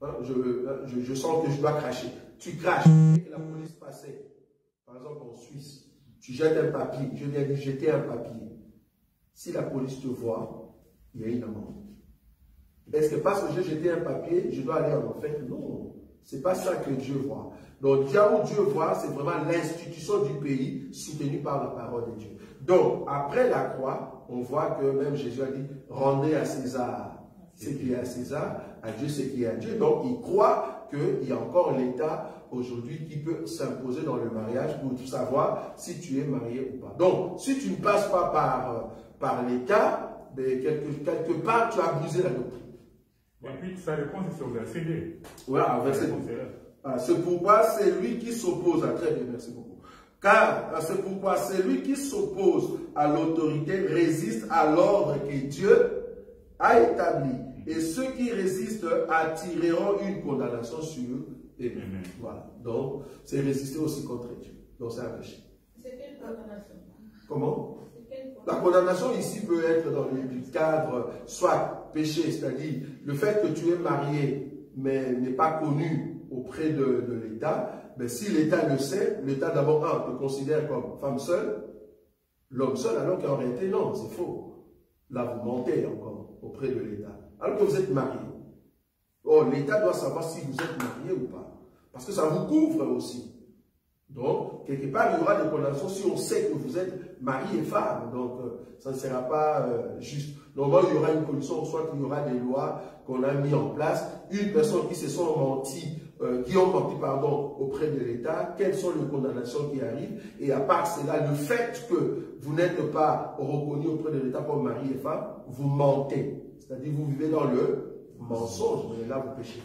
Speaker 2: Je sens que je dois cracher. Tu craches. Dès que la police passait, par exemple en Suisse, tu jettes un papier. Je viens de jeter un papier. Si la police te voit, il y a une amende. Est-ce que parce que j'ai jeté un papier, je dois aller en enfer? Non, ce n'est pas ça que Dieu voit. Donc, là où Dieu voit, c'est vraiment l'institution du pays soutenue par la parole de Dieu. Donc, après la croix, on voit que même Jésus a dit, rendez à César ce qui est à César, à Dieu ce qui est à Dieu. Donc, il croit qu'il y a encore l'État aujourd'hui qui peut s'imposer dans le mariage pour savoir si tu es marié ou pas. Donc, si tu ne passes pas par l'État, quelque part, tu as brisé la doctrine.
Speaker 3: Et puis, sa réponse est sur le verset 2.
Speaker 2: Voilà, verset 2. C'est pourquoi c'est lui qui s'oppose à... Très bien, merci beaucoup. Car c'est pourquoi celui qui s'oppose à l'autorité résiste à l'ordre que Dieu a établi. Et ceux qui résistent attireront une condamnation sur eux. Voilà. Donc, c'est résister aussi contre Dieu. Donc, c'est un péché.
Speaker 8: C'est quelle condamnation?
Speaker 2: Comment? La condamnation ici peut être dans le cadre soit péché, c'est-à-dire le fait que tu es marié mais n'est pas connu auprès de l'État. Mais si l'État le sait, l'État d'abord te considère comme femme seule, l'homme seul, alors qu'en réalité non, c'est faux. Là vous mentez encore auprès de l'État. Alors que vous êtes marié. Oh, l'État doit savoir si vous êtes marié ou pas. Parce que ça vous couvre aussi. Donc, quelque part, il y aura des condamnations si on sait que vous êtes mari et femme. Donc, ça ne sera pas juste. Normalement, il y aura une commission, soit qu'il y aura des lois qu'on a mis en place. Une personne qui se sont menti, auprès de l'État, quelles sont les condamnations qui arrivent. Et à part cela, le fait que vous n'êtes pas reconnu auprès de l'État comme mari et femme, vous mentez. C'est-à-dire, vous vivez dans le mensonge, mais là, vous péchez.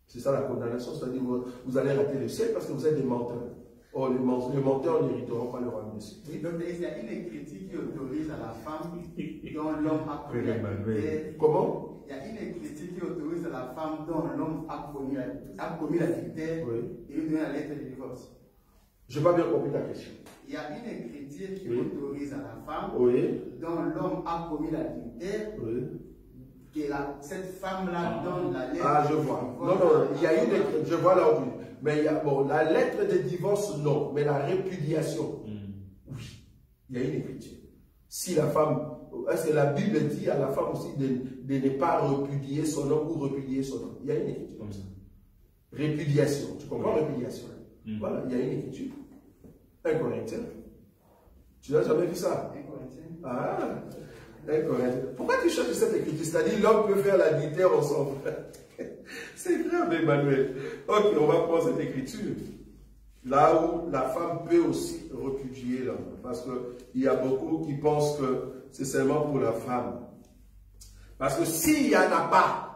Speaker 2: C'est ça la condamnation, c'est-à-dire vous allez rater le ciel parce que vous êtes des menteurs. Or, les menteurs n'hériteront pas le royaume des cieux.
Speaker 7: Oui, donc il y a une écriture qui autorise à la femme dont l'homme a commis la victime.
Speaker 2: Comment?
Speaker 7: Il y a une écriture qui autorise à la femme dont l'homme a commis la victime et lui donner la lettre de divorce.
Speaker 2: Je n'ai pas bien compris ta question.
Speaker 7: Il y a une écriture qui autorise à la femme, dont l'homme a commis l'adultère, que cette femme-là donne la lettre.
Speaker 2: Ah, je vois. Non, il y a une écriture, je vois là où. Mais il y a, bon, la lettre de divorce, non. Mais la répudiation, oui. Il y a une écriture. Si la femme, est-ce que la Bible dit à la femme aussi de ne pas repudier son homme ou repudier son homme? Il y a une écriture comme ça. Répudiation. Tu comprends répudiation? Voilà, il y a une écriture. 1 Corinthiens. Tu n'as jamais vu ça?
Speaker 7: 1 Corinthiens.
Speaker 2: Ah, 1 Corinthiens. Pourquoi tu cherches cette écriture? C'est-à-dire l'homme peut faire l'adultère ensemble. C'est grave, Emmanuel. Ok, on va prendre cette écriture. Là où la femme peut aussi repudier l'homme. Parce qu'il y a beaucoup qui pensent que c'est seulement pour la femme. Parce que s'il n'y en a pas,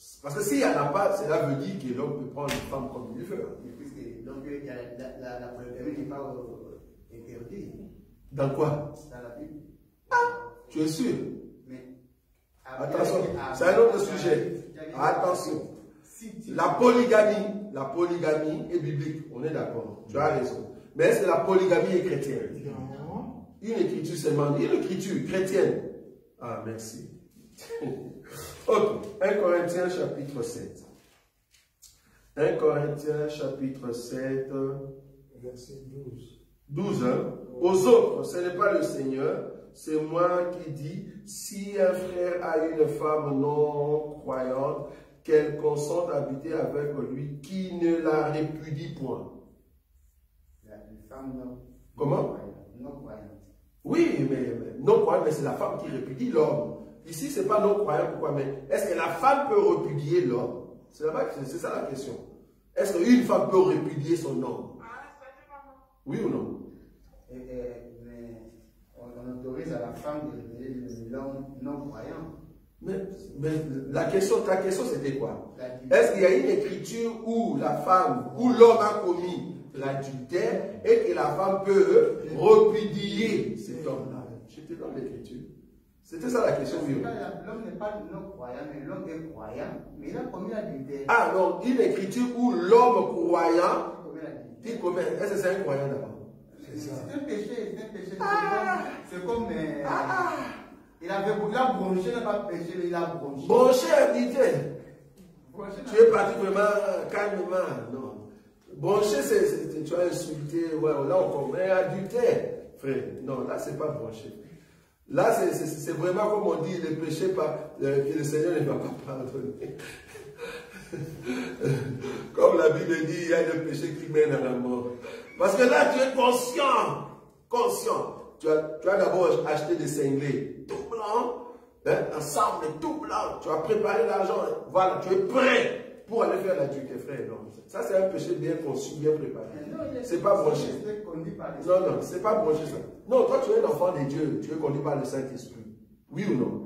Speaker 2: cela veut dire que l'homme peut prendre une femme comme il veut.
Speaker 7: Donc, la polygamie n'est pas interdite.
Speaker 2: Dans quoi?
Speaker 7: Dans la Bible.
Speaker 2: Ah, tu es sûr?
Speaker 7: Mais,
Speaker 2: attention, c'est un autre sujet. Attention. La polygamie est biblique, on est d'accord. Tu as raison. Mais est-ce que la polygamie est chrétienne? Une écriture seulement, une écriture chrétienne. Ah, merci. Ok, 1 Corinthiens chapitre 7. 1 Corinthiens chapitre 7,
Speaker 6: verset 12.
Speaker 2: 12, hein? Aux autres, ce n'est pas le Seigneur, c'est moi qui dis, si un frère a une femme non croyante, qu'elle consente à habiter avec lui, qui ne la répudie point.
Speaker 7: Une femme non.
Speaker 2: Comment?
Speaker 7: Non croyante.
Speaker 2: Oui, mais non croyante, mais c'est la femme qui répudie l'homme. Ici, ce n'est pas non croyant, pourquoi? Mais est-ce que la femme peut répudier l'homme? C'est ça la question. Est-ce qu'une femme peut répudier son homme? Oui ou non?
Speaker 7: Mais on autorise à la femme de répudier l'homme non croyant.
Speaker 2: Mais ta question c'était quoi? Est-ce qu'il y a une écriture où la femme, où l'homme a commis l'adultère et que la femme peut répudier cet homme-là? Je te donne l'écriture. C'était ça la question.
Speaker 7: L'homme n'est pas non croyant, mais l'homme est croyant, mais il a commis l'adultère.
Speaker 2: Ah non, une écriture où l'homme croyant, est-ce que c'est un croyant d'abord?
Speaker 7: C'est un péché, c'est comme... Il a bronché, il n'a pas péché, mais il a bronché.
Speaker 2: Bronché, tu es parti vraiment calmement. Non. Bronché, tu as insulté, ouais, là on comprend. Mais adultère, frère, non, là c'est pas bronché. Là c'est vraiment comme on dit, le péché que le Seigneur ne va pas pardonner. Comme la Bible dit, il y a des péchés qui mènent à la mort. Parce que là tu es conscient. Tu as d'abord acheté des cinglés tout blancs, hein, ensemble tout blanc. Tu as préparé l'argent, voilà, tu es prêt pour aller faire l'adultère, frère. Non, ça c'est un péché bien conçu, bien préparé. C'est pas branché. Non, c'est pas branché ça. Non, toi tu es l'enfant de Dieu, tu es conduit par le Saint-Esprit. Oui ou non?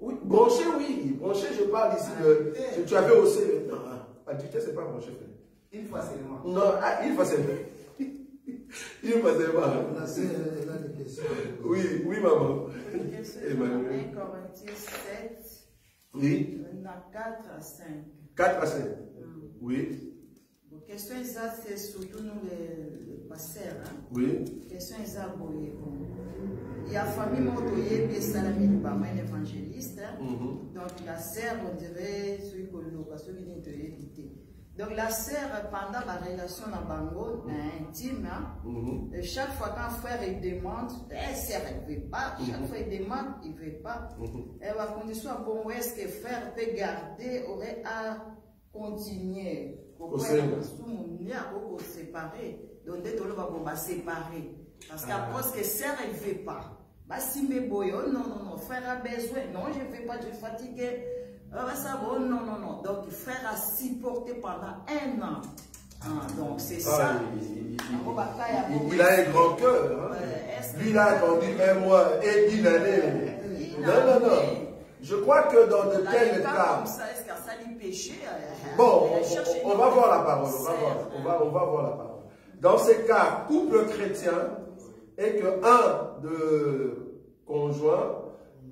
Speaker 2: Oui, branché, oui. Branché, je parle ici de. Tu avais aussi. Non, adultère, c'est pas branché, frère.
Speaker 7: Une fois seulement.
Speaker 2: Non, une fois seulement. Il m'a dit, oui, maman.
Speaker 4: Emmanuel. 1 Corinthiens 7.
Speaker 2: Oui.
Speaker 4: 4 à 5.
Speaker 2: 4 à 5. Oui.
Speaker 4: La question c'est surtout nous les pasteurs.
Speaker 2: Oui.
Speaker 4: La question il y a famille motoye et salami de évangéliste. Donc la sœur, on dirait, celui que l'occasion qui est donc la sœur, pendant la relation dans Bango, intime, chaque fois qu'un frère il demande, la sœur ne veut pas, chaque fois il demande, il ne veut pas. Et la condition bon, est-ce que le frère peut garder, aurait à continuer. Pourquoi il va séparer? Donc dès que on va séparer. Parce qu'après que la sœur ne veut pas. Bah si mes boyaux, non, frère a besoin, non, je ne veux pas, je suis fatigué. Non. Donc, le frère a supporté pendant 1 an. Donc, c'est ça.
Speaker 2: Il a un grand cœur. Lui, il a attendu 1 mois et 1 année. Non. Je crois que dans de tels cas.
Speaker 4: Est-ce que ça lui péché?
Speaker 2: Bon, on va voir la parole. On va voir la parole. Dans ces cas, couple chrétien, et que un de conjoints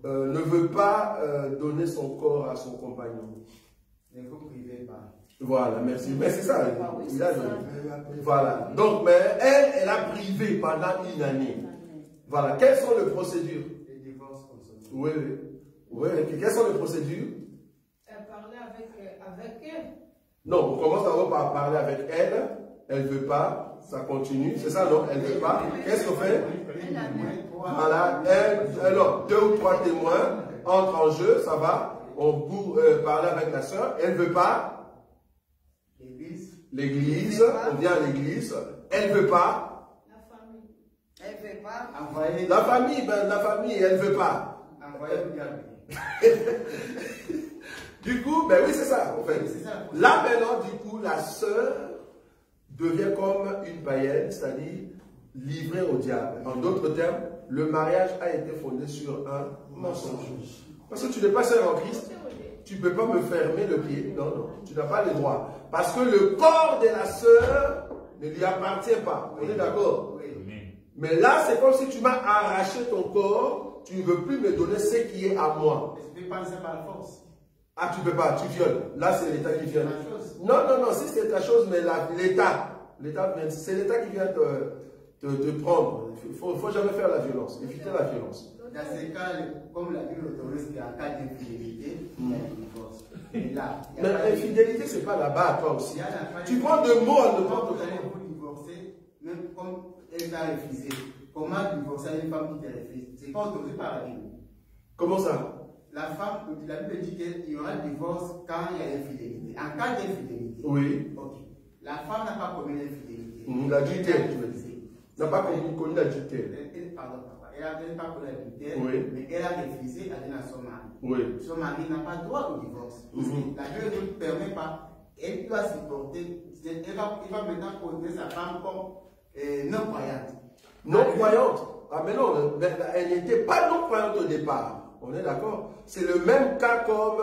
Speaker 2: ne veut pas donner son corps à son compagnon.
Speaker 7: Ne vous privez pas.
Speaker 2: Voilà, merci. Mais c'est ça, il a donné. Voilà. Donc, mais elle a privé pendant une année. Voilà. Quelles sont les procédures?
Speaker 7: Les divorces consentis.
Speaker 2: Oui, oui. Oui, quelles sont les procédures?
Speaker 8: Parler avec elle.
Speaker 2: Non, on commence d'abord par parler avec elle. Elle ne veut pas. Ça continue. C'est ça, non? Elle ne veut pas. Qu'est-ce qu'on fait? Voilà. Alors, 2 ou 3 témoins entrent en jeu. Ça va. On peut parler avec la soeur. Elle ne veut pas. L'église. On vient à l'église. Elle ne veut pas.
Speaker 8: La famille.
Speaker 7: Elle ne veut pas.
Speaker 2: La famille, elle ne veut pas. Du coup, ben oui, c'est ça, en fait. Là, maintenant, du coup, la sœur devient comme une païenne, c'est-à-dire livrée au diable. En d'autres termes, le mariage a été fondé sur un mensonge. Parce que tu n'es pas sœur en Christ, tu ne peux pas me fermer le pied. Non, non, tu n'as pas le droit. Parce que le corps de la sœur ne lui appartient pas. On est d'accord? Mais là, c'est comme si tu m'as arraché ton corps, tu ne veux plus me donner ce qui est à moi.
Speaker 7: Tu ne peux pas ça par la force.
Speaker 2: Ah, tu ne peux pas, tu violes. Là, c'est l'État qui viole. Non, non, non, si c'est ta chose, mais l'État, c'est l'État qui vient te prendre. Il ne faut jamais faire la violence, éviter la violence.
Speaker 7: Dans ces cas, comme la Bible autorise qu'en cas d'infidélité, il y a un divorce. Et là,
Speaker 2: mais l'infidélité, ce n'est pas là-bas à toi aussi. Tu prends deux mots à n'importe
Speaker 7: comment. Vous divorcer, même comme elle t'a refusé. Comment divorcer une femme qui te refuse? Ce n'est pas autorisé par la Bible.
Speaker 2: Comment ça?
Speaker 7: La femme, la Bible dit qu'il y aura un divorce quand il y a infidélité. En cas d'infidélité.
Speaker 2: Oui.
Speaker 7: Ok. La femme n'a pas commis l'infidélité.
Speaker 2: L'adultère, tu veux dire. N'a pas connu l'adultère.
Speaker 7: Pardon, papa. Elle n'a pas connu l'adultère, mais elle a refusé à donner à son mari.
Speaker 2: Oui.
Speaker 7: Son mari n'a pas droit au divorce. La Bible ne permet pas. Elle doit supporter. Elle va maintenant considérer sa femme comme non-croyante.
Speaker 2: Non-croyante? Ah, mais non, elle n'était pas non-croyante au départ. On est d'accord? C'est le même cas comme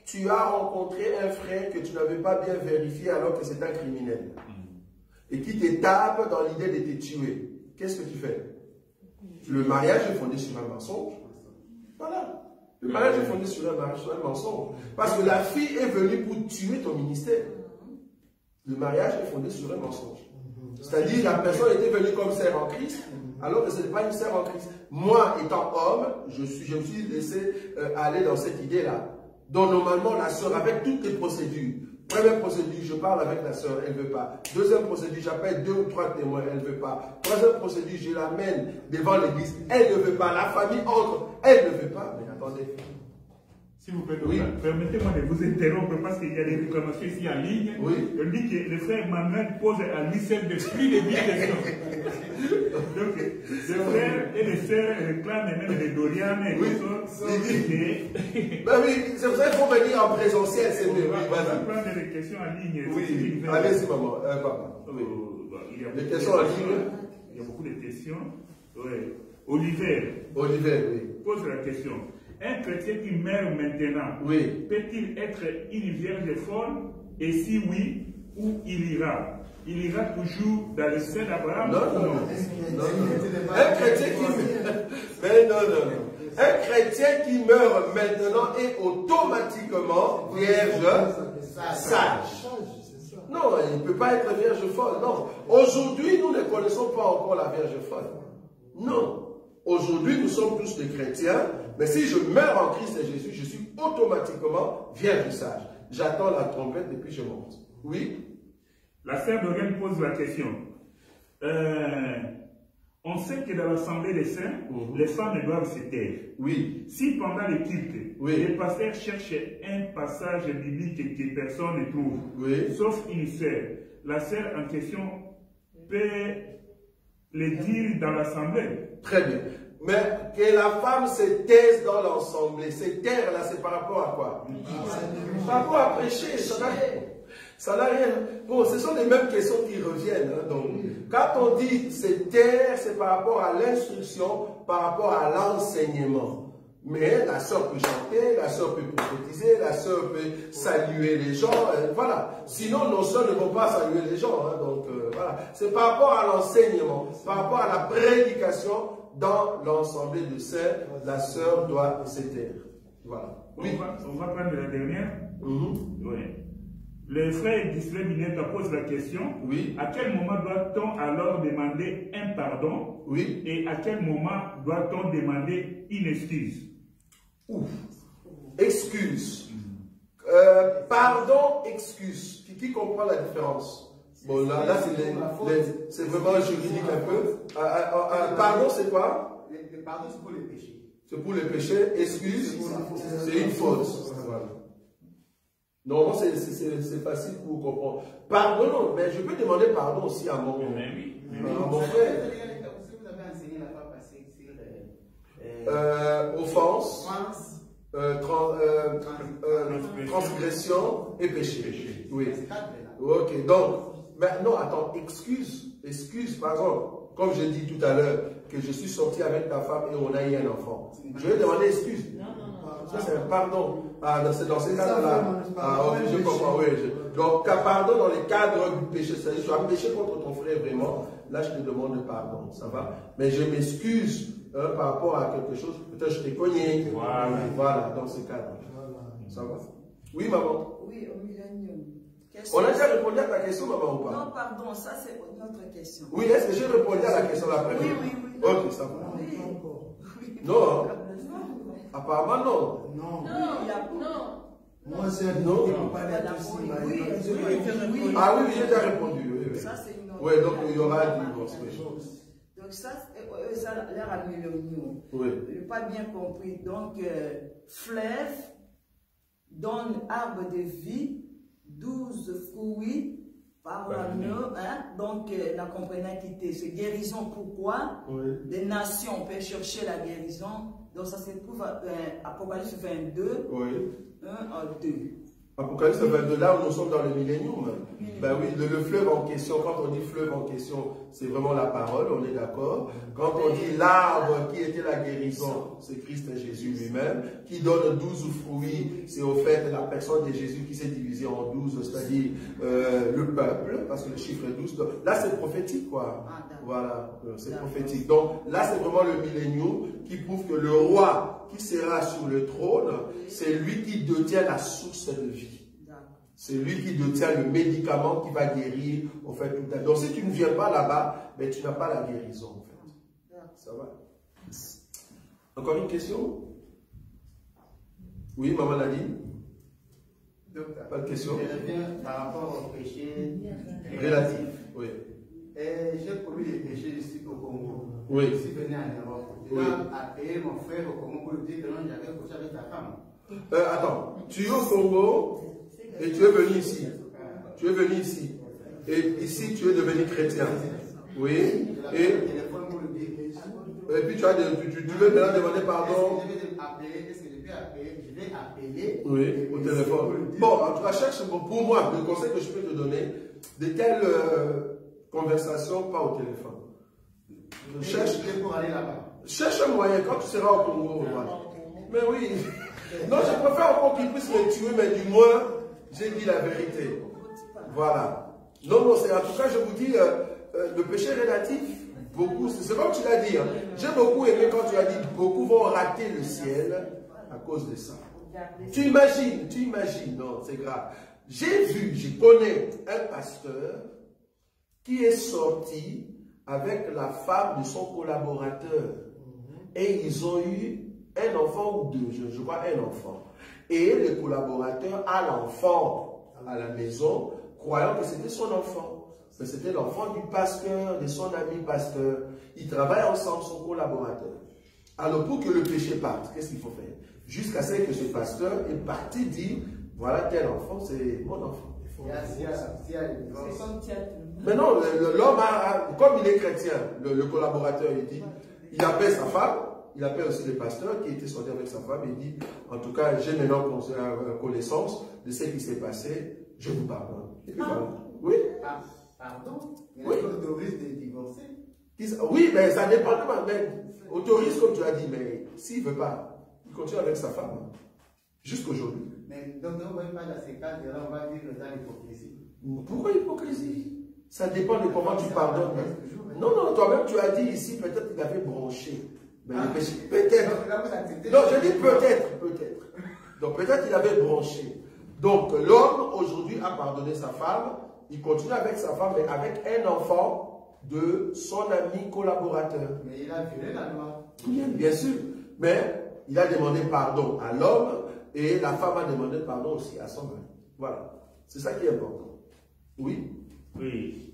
Speaker 2: tu as rencontré un frère que tu n'avais pas bien vérifié alors que c'est un criminel. Et qui te tape dans l'idée de te tuer. Qu'est-ce que tu fais? Le mariage est fondé sur un mensonge. Voilà. Le mariage est fondé sur un mensonge. Parce que la fille est venue pour tuer ton ministère. Le mariage est fondé sur un mensonge. C'est-à-dire la personne était venue comme sœur en Christ, alors que ce n'est pas une sœur en Christ. Moi, étant homme, je me suis laissé aller dans cette idée-là. Donc, normalement, la sœur, avec toutes les procédures, première procédure, je parle avec la sœur, elle ne veut pas. Deuxième procédure, j'appelle 2 ou 3 témoins, elle ne veut pas. Troisième procédure, je l'amène devant l'église, elle ne veut pas. La famille entre, elle ne veut pas. Mais attendez.
Speaker 3: S'il vous plaît, permettez-moi de vous interrompre parce qu'il y a des réclamations ici en ligne.
Speaker 2: Oui.
Speaker 3: On dit que le frère Manuel pose à lui seul de plus de 10 questions. Donc, les frères et les sœurs réclament même les Dorian et les autres.
Speaker 2: Ben oui, c'est pour ça qu'il faut venir en présentiel, c'est mieux.
Speaker 3: On va prendre des questions en ligne.
Speaker 2: Oui, allez-y, maman, papa. Oui. Les questions en ligne.
Speaker 3: Il y a beaucoup de questions. Oui. Olivier.
Speaker 2: Olivier, oui.
Speaker 3: Pose la question. Un chrétien qui meurt maintenant, peut-il être une vierge folle? Et si oui, où il ira? Il ira toujours dans le sein d'Abraham?
Speaker 2: Non. Un chrétien qui meurt. Mais non. Un chrétien qui meurt maintenant est automatiquement vierge sage. Non, il ne peut pas être vierge folle. Non. Aujourd'hui, nous ne connaissons pas encore la vierge folle. Non. Aujourd'hui, nous sommes tous des chrétiens, mais si je meurs en Christ et Jésus, je suis automatiquement vierge sage. J'attends la trompette et puis je monte. Oui?
Speaker 3: La sœur Dorian pose la question. On sait que dans l'Assemblée des saints, les femmes doivent se taire.
Speaker 2: Oui.
Speaker 3: Si pendant le culte, les pasteurs cherchent un passage biblique que personne ne trouve, sauf une sœur, la sœur en question peut le dire dans l'Assemblée.
Speaker 2: Très bien. Mais que la femme se taise dans l'Assemblée, se taire là, c'est par rapport à quoi? Par rapport à prêcher, ça n'a rien. Bon, ce sont les mêmes questions qui reviennent. Hein, donc, quand on dit se taire, c'est par rapport à l'instruction, par rapport à l'enseignement. Mais la sœur peut chanter, la sœur peut prophétiser, la sœur peut saluer les gens, voilà. Sinon, nos sœurs ne vont pas saluer les gens. Hein, donc, voilà. C'est par rapport à l'enseignement, par rapport à la prédication dans l'ensemble de saints, la sœur doit se taire. Voilà.
Speaker 3: Oui. On va prendre la dernière. Oui. Les frères Gislain Mineta posent la question.
Speaker 2: Oui.
Speaker 3: À quel moment doit-on alors demander un pardon?
Speaker 2: Oui.
Speaker 3: Et à quel moment doit-on demander une excuse?
Speaker 2: Ouf. Excuse. Pardon, excuse. Qui comprend la différence? Bon, là c'est vraiment juridique un peu. Pardon, c'est quoi?
Speaker 7: Le pardon, c'est pour les péchés.
Speaker 2: C'est pour les péchés. Excuse, c'est une faute. Voilà. Normalement, c'est facile pour vous comprendre. Pardon, mais je peux demander pardon aussi à mon frère.
Speaker 7: Vous avez enseigné la fois passée sur
Speaker 2: offense, transgression et péché. Oui. Ok, donc, maintenant, attends, excuse, par exemple, comme je dis tout à l'heure, que je suis sorti avec ta femme et on a eu un enfant. Je vais demander excuse. Ça, c'est un pardon. C'est dans ces cas-là. Je comprends, oui. Donc, pardon dans les cadres du péché. C'est-à-dire, tu as péché contre ton frère, vraiment. Là, je te demande pardon. Ça va? Mais je m'excuse par rapport à quelque chose. Peut-être je t'ai cogné. Voilà, dans ces cadres. Ça va? Oui, maman?
Speaker 9: Oui, au millénium.
Speaker 2: On a déjà répondu à ta question, maman, ou pas?
Speaker 9: Non, pardon, ça c'est une autre question.
Speaker 2: Oui, est-ce que j'ai répondu à la question la première?
Speaker 9: Oui.
Speaker 2: Ok, ça va.
Speaker 9: Oui.
Speaker 2: Non, apparemment non.
Speaker 9: Non.
Speaker 6: Moi, c'est un non qui ne peut pas l'être aussi.
Speaker 2: Ah oui, j'ai déjà répondu. Oui.
Speaker 9: Ça, c'est une autre.
Speaker 2: Oui, donc il y aura un divorce.
Speaker 9: Donc ça l'air à million.
Speaker 2: Oui.
Speaker 9: Je n'ai pas bien compris. Donc, fleuve donne arbre de vie, 12 fruits par l'année. Donc, la compréhension, c'est guérison. Pourquoi? Les nations peuvent chercher la guérison. Donc, ça se trouve à Apocalypse 22, 1 à 2.
Speaker 2: Apocalypse 22, là où nous sommes dans le millénium. Ben oui, le fleuve en question, quand on dit fleuve en question, c'est vraiment la parole, on est d'accord. Quand on dit l'arbre qui était la guérison, c'est Christ Jésus lui-même, qui donne 12 fruits, c'est au fait la personne de Jésus qui s'est divisée en 12, c'est-à-dire le peuple, parce que le chiffre est 12. Donc, là, c'est prophétique, quoi. Voilà, c'est prophétique. Donc là, c'est vraiment le millénium qui prouve que le roi qui sera sur le trône, c'est lui qui détient la source de vie. C'est lui qui détient le médicament qui va guérir, en fait, tout à l'heure. Donc si tu ne viens pas là-bas, ben, tu n'as pas la guérison, en fait. Ça va? Encore une question? Oui, maman l'a dit? Pas de question?
Speaker 7: Je reviens par rapport au péché
Speaker 2: relatif. Oui.
Speaker 7: J'ai commis des péchés ici au Congo.
Speaker 2: Oui.
Speaker 7: Je suis venu en Europe. Je dois appeler mon frère au Congo pour lui dire que non, j'avais couché avec ta femme.
Speaker 2: Attends, tu es au Congo et tu es venu ici. Tu es venu ici. Et ici, tu es devenu chrétien. Oui. Et puis tu veux maintenant demander pardon.
Speaker 7: Est-ce que je vais appeler? Est-ce que je vais appeler? Je vais appeler.
Speaker 2: Oui, au téléphone. Bon, en tout cas, cherche pour moi, le conseil que je peux te donner, de telles conversations, pas au téléphone. Cherche
Speaker 7: pour aller là-bas.
Speaker 2: Cherche un moyen quand tu seras au Congo. Mais oui. Non, je préfère encore qu'ils puissent me tuer, mais du moins, j'ai dit la vérité. Voilà. Non, c'est en tout cas, je vous dis, le péché relatif, beaucoup, c'est comme tu l'as dit. Hein. J'ai beaucoup aimé quand tu as dit, beaucoup vont rater le ciel à cause de ça. Tu imagines, non, c'est grave. Je connais un pasteur qui est sorti avec la femme de son collaborateur. Et ils ont eu un enfant ou deux, je crois un enfant. Et le collaborateur a l'enfant à la maison, croyant que c'était son enfant. Mais c'était l'enfant du pasteur, de son ami pasteur. Ils travaillent ensemble, son collaborateur. Alors pour que le péché parte, qu'est-ce qu'il faut faire? Jusqu'à ce que ce pasteur est parti dire, voilà tel enfant, c'est mon enfant. Mais non, l'homme, comme il est chrétien, le collaborateur, il dit, il appelle sa femme, il appelle aussi le pasteur qui était sorti avec sa femme, il dit, en tout cas, j'ai maintenant connaissance de ce qui s'est passé, je vous pardonne. Et puis voilà. Oui?
Speaker 7: Pardon?
Speaker 2: Oui.
Speaker 7: Il autorise de divorcer?
Speaker 2: Oui, mais ça dépend de ma mère. Autorise, comme tu as dit, mais s'il ne veut pas, il continue avec sa femme. Jusqu'aujourd'hui.
Speaker 7: Mais donc, on ne va pas dans ces cas, on va vivre dans l'hypocrisie.
Speaker 2: Pourquoi l'hypocrisie? Ça dépend de comment tu pardonnes. Non, toi-même tu as dit ici, peut-être qu'il avait bronché. Peut-être. Non, je dis peut-être. Donc peut-être qu'il avait bronché. Donc, l'homme, aujourd'hui, a pardonné sa femme. Il continue avec sa femme, mais avec un enfant de son ami collaborateur.
Speaker 7: Mais il a violé la loi.
Speaker 2: Bien sûr. Mais il a demandé pardon à l'homme et la femme a demandé pardon aussi à son mari. Voilà. C'est ça qui est important. Oui.
Speaker 3: Oui.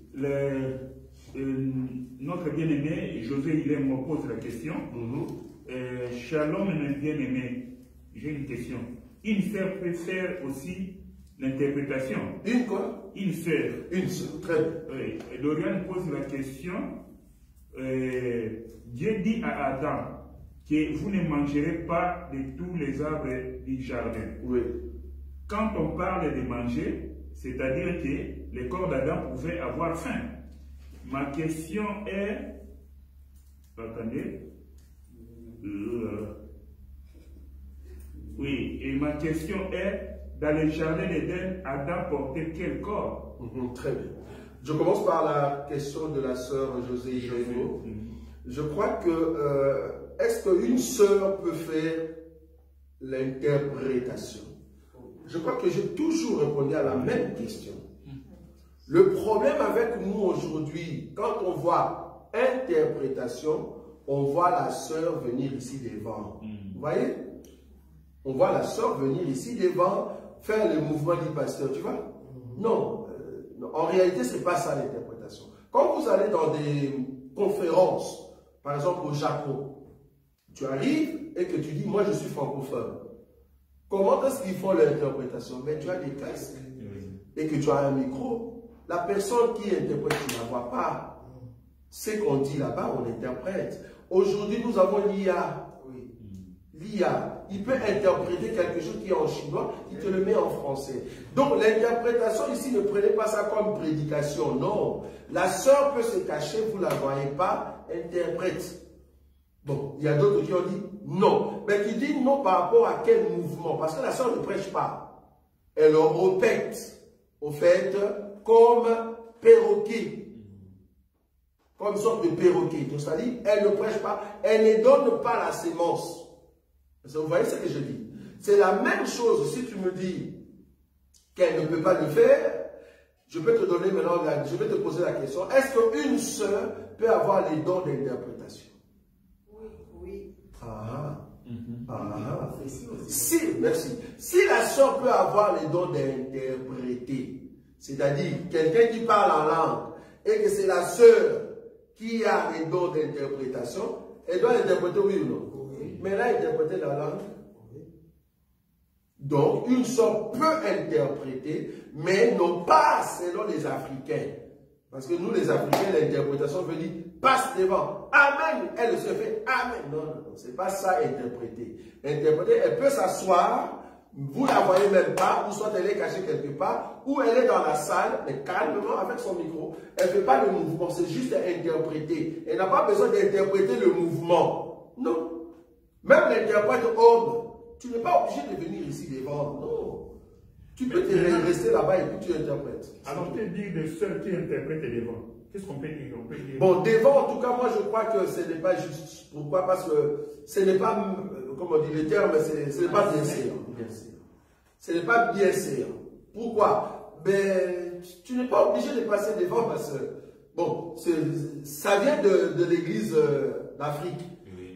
Speaker 3: Notre bien-aimé, José Hélène me pose la question. Shalom, mon bien-aimé, j'ai une question. Une sœur peut faire aussi l'interprétation.
Speaker 2: Une quoi?
Speaker 3: Une sœur.
Speaker 2: Une sœur, très bien.
Speaker 3: Oui. Et Dorian pose la question. Dieu dit à Adam que vous ne mangerez pas de tous les arbres du jardin.
Speaker 2: Oui.
Speaker 3: Quand on parle de manger, c'est-à-dire que le corps d'Adam pouvait avoir faim. Ma question est... Attendez. Oui, et ma question est, dans le jardin d'Éden, Adam portait quel corps?
Speaker 2: Très bien. Je commence par la question de la sœur José Iréno. Je crois que, est-ce qu'une sœur peut faire l'interprétation? Je crois que j'ai toujours répondu à la même question. Le problème avec nous aujourd'hui, quand on voit interprétation, on voit la sœur venir ici devant. Vous voyez? On voit la sœur venir ici devant, faire le mouvement du pasteur, tu vois? Non. En réalité, ce n'est pas ça l'interprétation. Quand vous allez dans des conférences, par exemple au Japon, tu arrives et que tu dis, moi je suis francophone. Comment est-ce qu'ils font l'interprétation? Ben, tu as des casques et que tu as un micro. La personne qui interprète, tu ne la vois pas. Ce qu'on dit là-bas, on interprète. Aujourd'hui, nous avons l'IA. L'IA, il peut interpréter quelque chose qui est en chinois, il te le met en français. Donc l'interprétation ici, ne prenez pas ça comme prédication, non. La sœur peut se cacher, vous ne la voyez pas, interprète. Bon, il y a d'autres qui ont dit non. Mais qui disent non par rapport à quel mouvement? Parce que la sœur ne prêche pas. Elle répète, au fait, comme perroquet. Comme une sorte de perroquet. Donc, c'est-à-dire, elle ne prêche pas, elle ne donne pas la sémence. Vous voyez ce que je dis? C'est la même chose si tu me dis qu'elle ne peut pas le faire. Je peux te donner maintenant, je vais te poser la question. Est-ce qu'une sœur peut avoir les dons d'interprétation?
Speaker 9: Oui.
Speaker 2: Si, merci. Si la sœur peut avoir les dons d'interpréter, c'est-à-dire quelqu'un qui parle en langue et que c'est la sœur qui a les dons d'interprétation, elle doit interpréter oui ou non? Mais là, interpréter la langue. Donc, une sœur peut interpréter, mais non pas selon les Africains. Parce que nous, les Africains, l'interprétation veut dire passe devant. Amen. Elle se fait Amen. Non, non, non. C'est pas ça interpréter. Interpréter, elle peut s'asseoir, vous ne la voyez même pas, ou soit elle est cachée quelque part, ou elle est dans la salle, mais calmement avec son micro. Elle ne fait pas le mouvement, c'est juste interpréter. Elle n'a pas besoin d'interpréter le mouvement. Non. Même l'interprète homme, tu n'es pas obligé de venir ici devant. Non. Tu peux rester là-bas et puis tu interprètes.
Speaker 3: Alors, tu dis de ceux qui interprètent devant. Qu'est-ce qu'on peut dire?
Speaker 2: Bon, devant, en tout cas, moi je crois que ce n'est pas juste. Pourquoi? Parce que ce n'est pas, comme on dit le terme, ce n'est pas bien sûr. Ce n'est pas bien sûr. Pourquoi? Ben, tu n'es pas obligé de passer devant parce que, bon, ça vient de l'église d'Afrique.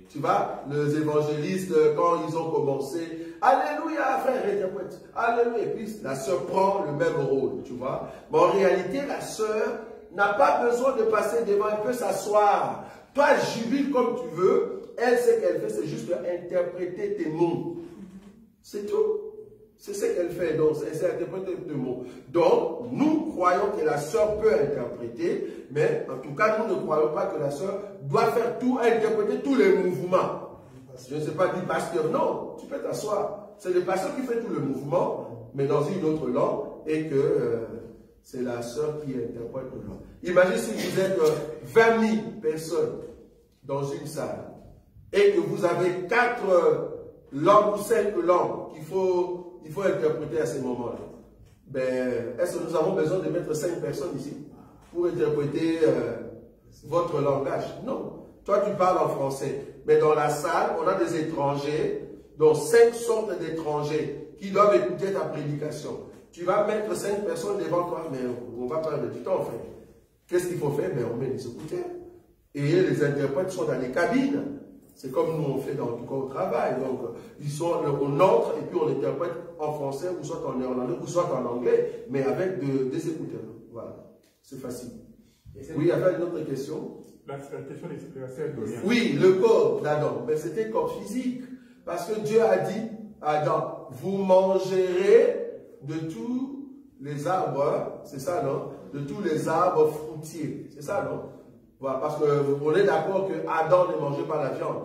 Speaker 2: Tu vois, les évangélistes, quand ils ont commencé, alléluia, frère, interprète, alléluia, et puis la sœur prend le même rôle, tu vois. Mais en réalité, la sœur n'a pas besoin de passer devant, elle peut s'asseoir. Toi, jubile comme tu veux, elle, ce qu'elle fait, c'est juste interpréter tes mots. C'est tout. C'est ce qu'elle fait, donc, c'est interpréter tes mots. Donc, nous croyons que la sœur peut interpréter, mais en tout cas, nous ne croyons pas que la sœur doit faire tout, interpréter tous les mouvements. Je ne sais pas du pasteur, non, tu peux t'asseoir. C'est le pasteur qui fait tout le mouvement, mais dans une autre langue, et que c'est la sœur qui interprète le langue. Imagine si vous êtes 20 000 personnes dans une salle, et que vous avez 4 langues ou 5 langues qu'il faut interpréter à ces moments-là. Ben, est-ce que nous avons besoin de mettre 5 personnes ici pour interpréter votre langage? Non. Toi, tu parles en français. Mais dans la salle, on a des étrangers Donc 5 sortes d'étrangers qui doivent écouter ta prédication. Tu vas mettre 5 personnes devant toi, mais on va perdre du temps en fait. Qu'est-ce qu'il faut faire? Ben, on met des écouteurs. Et les interprètes sont dans les cabines. C'est comme nous on fait dans le corps au travail. Donc, on entre et puis on interprète en français, ou soit en néerlandais, ou soit en anglais, mais avec des écouteurs. Voilà. C'est facile. Oui, il y avait une autre question.
Speaker 3: La question de la sœur Dorian.
Speaker 2: Oui, le corps d'Adam. Ben, c'était le corps physique. Parce que Dieu a dit à Adam, vous mangerez de tous les arbres, c'est ça, non? De tous les arbres fruitiers. C'est ça, non? Voilà, parce que vous êtes d'accord que Adam ne mangeait pas la viande.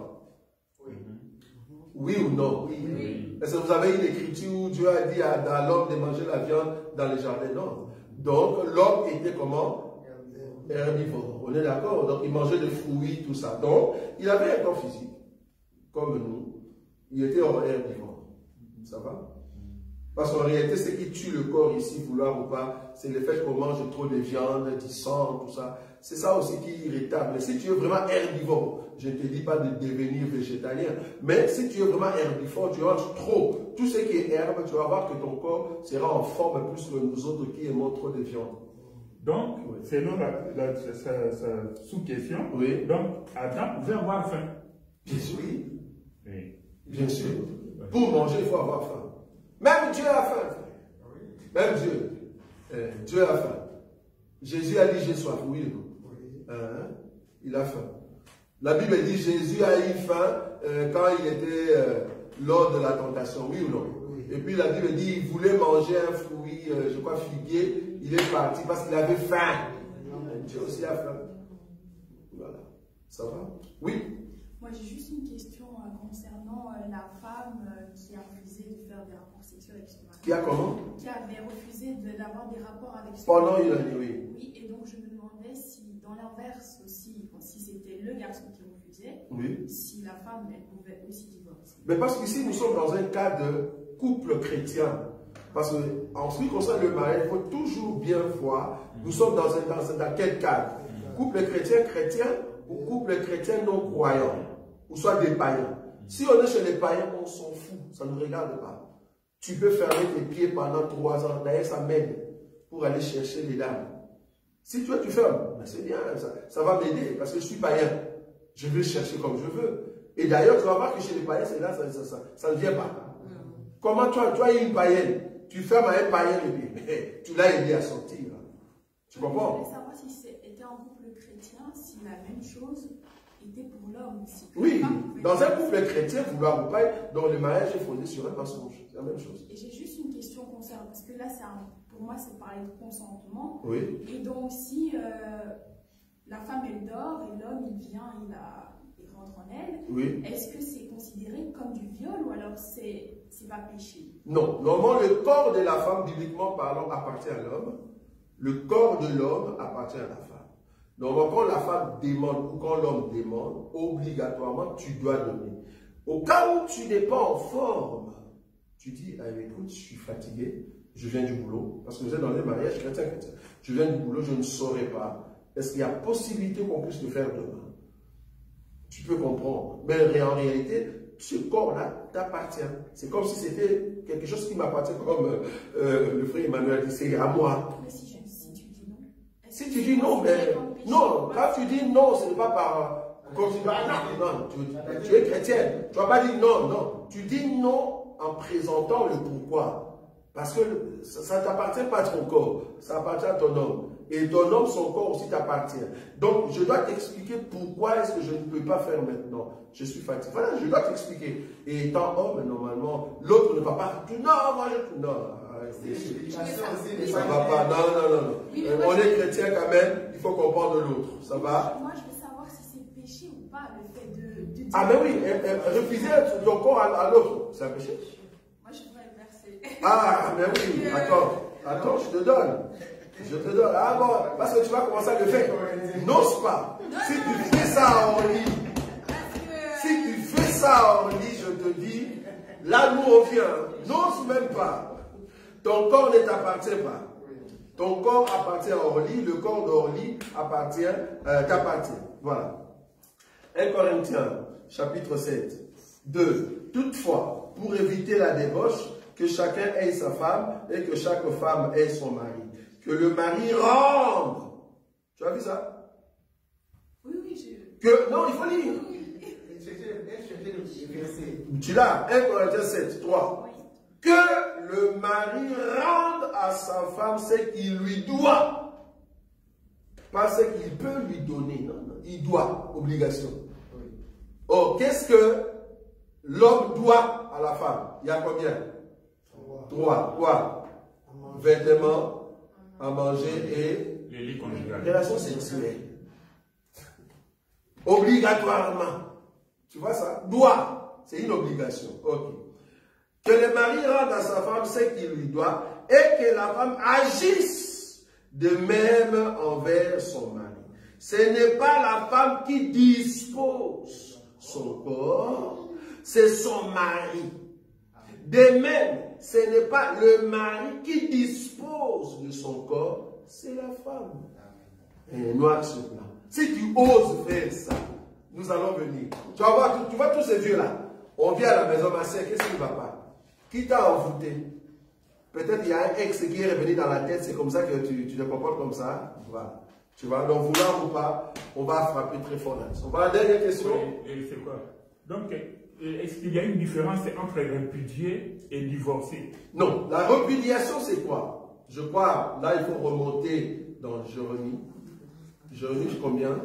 Speaker 2: Oui. Oui ou non? Oui. Oui. Est-ce que vous avez une écriture où Dieu a dit à l'homme de manger la viande dans les jardins? Non. Donc, l'homme était comment? Herbivore. On est d'accord? Donc, il mangeait des fruits, tout ça. Donc, il avait un corps physique, comme nous. Il était herbivore. Ça va? Parce qu'en réalité, ce qui tue le corps ici, vouloir ou pas, c'est le fait qu'on mange trop de viande, du sang, tout ça. C'est ça aussi qui est irritable. Mais si tu es vraiment herbivore, je ne te dis pas de devenir végétalien, mais si tu es vraiment herbivore, tu manges trop. Tout ce qui est herbe, tu vas voir que ton corps sera en forme plus que nous autres qui aimons trop de viande.
Speaker 3: Donc, selon sa sous-question,
Speaker 2: oui.
Speaker 3: Donc Adam pouvait avoir faim.
Speaker 2: Bien sûr.
Speaker 3: Oui.
Speaker 2: Bien sûr. Pour manger, il faut avoir faim. Même Dieu a faim. Même Dieu. Dieu a faim. Jésus a dit j'ai soif. Oui, non. Il a faim. La Bible dit Jésus a eu faim quand il était lors de la tentation. Oui ou non? Et puis la Bible dit il voulait manger un fruit, je crois figuier. Il est parti parce qu'il avait faim. Dieu aussi a faim. Voilà. Ça va? Oui.
Speaker 5: Moi, j'ai juste une question concernant la femme qui a refusé de faire des rapports sexuels avec son mari.
Speaker 2: Qui a comment?
Speaker 5: Qui avait refusé d'avoir des rapports avec son
Speaker 2: mari. Pendant
Speaker 5: une
Speaker 2: année, oui.
Speaker 5: Oui, et donc je me demandais si, dans l'inverse aussi, si c'était le garçon qui refusait,
Speaker 2: oui.
Speaker 5: Si la femme, elle pouvait aussi divorcer.
Speaker 2: Mais parce qu'ici, nous sommes dans un cas de couple chrétien. Parce qu'en ce qui concerne le mariage, il faut toujours bien voir, nous sommes dans quel cadre? Couple chrétien ou couple chrétien non croyant, ou soit des païens. Si on est chez les païens, on s'en fout, ça ne nous regarde pas. Tu peux fermer tes pieds pendant 3 ans, d'ailleurs ça m'aide pour aller chercher les dames. Si tu fermes, c'est bien, ça va m'aider, parce que je suis païen. Je vais chercher comme je veux. Et d'ailleurs, tu vas voir que chez les païens, c'est là, ça ne vient pas. Comment toi es une païenne, tu fermes à un païen le pied, mais tu l'as aidé à sortir. Tu comprends?
Speaker 5: Je voulais savoir si c'était un couple chrétien, si la même chose était pour l'homme.
Speaker 2: Oui, dans un couple chrétien, vouloir ou pas, dont le mariage est fondé sur un mensonge. C'est la même chose.
Speaker 5: Et j'ai juste une question concernant, parce que là, pour moi, c'est parler de consentement.
Speaker 2: Oui.
Speaker 5: Et donc, si la femme, elle dort, et l'homme, il vient, il rentre en elle,
Speaker 2: oui.
Speaker 5: Est-ce que c'est considéré comme du viol ou alors c'est pas péché?
Speaker 2: Non. Normalement, le corps de la femme, bibliquement parlant, appartient à l'homme. Le corps de l'homme appartient à la femme. Donc, quand la femme demande ou quand l'homme demande, obligatoirement, tu dois donner. Au cas où tu n'es pas en forme, tu dis, ah, écoute, je suis fatigué, je viens du boulot, parce que vous êtes dans les mariages chrétiens. Je viens du boulot, je ne saurais pas. Est-ce qu'il y a possibilité qu'on puisse le faire demain? Tu peux comprendre. Mais en réalité, ce corps-là t'appartient. C'est comme si c'était quelque chose qui m'appartient, comme le frère Emmanuel dit, c'est à moi.
Speaker 5: Mais si tu dis non.
Speaker 2: Si tu dis non, mais non, quand tu dis non, ce n'est pas par. Comme tu dis, non, tu es chrétienne. Tu ne vas pas dire non, non. Tu dis non en présentant le pourquoi. Parce que ça ne t'appartient pas à ton corps, ça appartient à ton homme. Et ton homme, son corps aussi t'appartient. Donc, je dois t'expliquer pourquoi est-ce que je ne peux pas faire maintenant. Je suis fatigué. Voilà, je dois t'expliquer. Et étant homme, normalement, l'autre ne va pas dire non, moi je. Non, ça ne va pas. Non. On est chrétien quand même, il faut comprendre l'autre. Ça va?
Speaker 5: Moi, je veux savoir si c'est péché ou pas, le fait de dire.
Speaker 2: Ah, mais oui, refuser ton corps à l'autre, c'est un péché.
Speaker 5: Moi, je voudrais le verser.
Speaker 2: Ah, mais oui, attends, je te donne. Je te donne. Ah bon, parce que tu vas commencer à le faire. N'ose pas. Si tu fais ça en lit, si tu fais ça en lit, je te dis, là nous on vient. N'ose même pas. Ton corps ne t'appartient pas. Ton corps appartient à Orly, le corps d'Orly t'appartient. Voilà. 1 Corinthiens, chapitre 7, 2. Toutefois, pour éviter la débauche, que chacun ait sa femme et que chaque femme ait son mari. Que le mari rende. Tu as vu ça?
Speaker 5: Oui, j'ai...
Speaker 2: Que, non, il faut lire. Tu l'as, 1 Corinthiens 7, 3.
Speaker 5: Oui.
Speaker 2: Que le mari rende à sa femme ce qu'il lui doit. Pas ce qu'il peut lui donner. Non, non. Il doit, obligation. Or, qu'est-ce que l'homme doit à la femme? Il y a combien? 3. Quoi? Vêtements, à manger et
Speaker 3: les lits conjugales.
Speaker 2: Relations sexuelles. Obligatoirement. Tu vois ça? Doit. C'est une obligation. Ok. Que le mari rende à sa femme ce qu'il lui doit et que la femme agisse de même envers son mari. Ce n'est pas la femme qui dispose son corps, c'est son mari. De même, ce n'est pas le mari qui dispose de son corps, c'est la femme. Et noir sur blanc. Si tu oses faire ça, nous allons venir. Tu vois tous ces vieux-là. On vient à la maison, ma soeur, qu'est-ce qui ne va pas? Qui t'a envoûté? Peut-être il y a un ex qui est revenu dans la tête, c'est comme ça que tu te comportes comme ça. Voilà. Tu vois, donc vouloir ou pas, on va frapper très fort là-dessus. On va à la dernière question.
Speaker 3: Et c'est quoi? Donc, est-ce qu'il y a une différence entre répudier et divorcer?
Speaker 2: Non, la répudiation c'est quoi? Je crois, là il faut remonter dans Jérémie. Jérémie combien?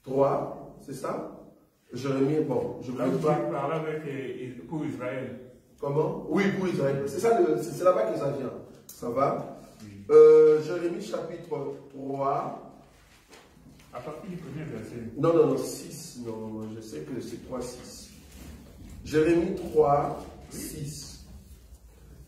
Speaker 2: 3, c'est ça? Jérémie, bon, je
Speaker 3: là,
Speaker 2: vais
Speaker 3: tu parler avec pour Israël.
Speaker 2: Comment? Oui, pour Israël. C'est ça, c'est là-bas que ça vient. Ça va? Oui. Jérémie chapitre 3.
Speaker 3: À partir du premier verset.
Speaker 2: Non, 6. Non, je sais que c'est 3, 6. Jérémie 3, 6.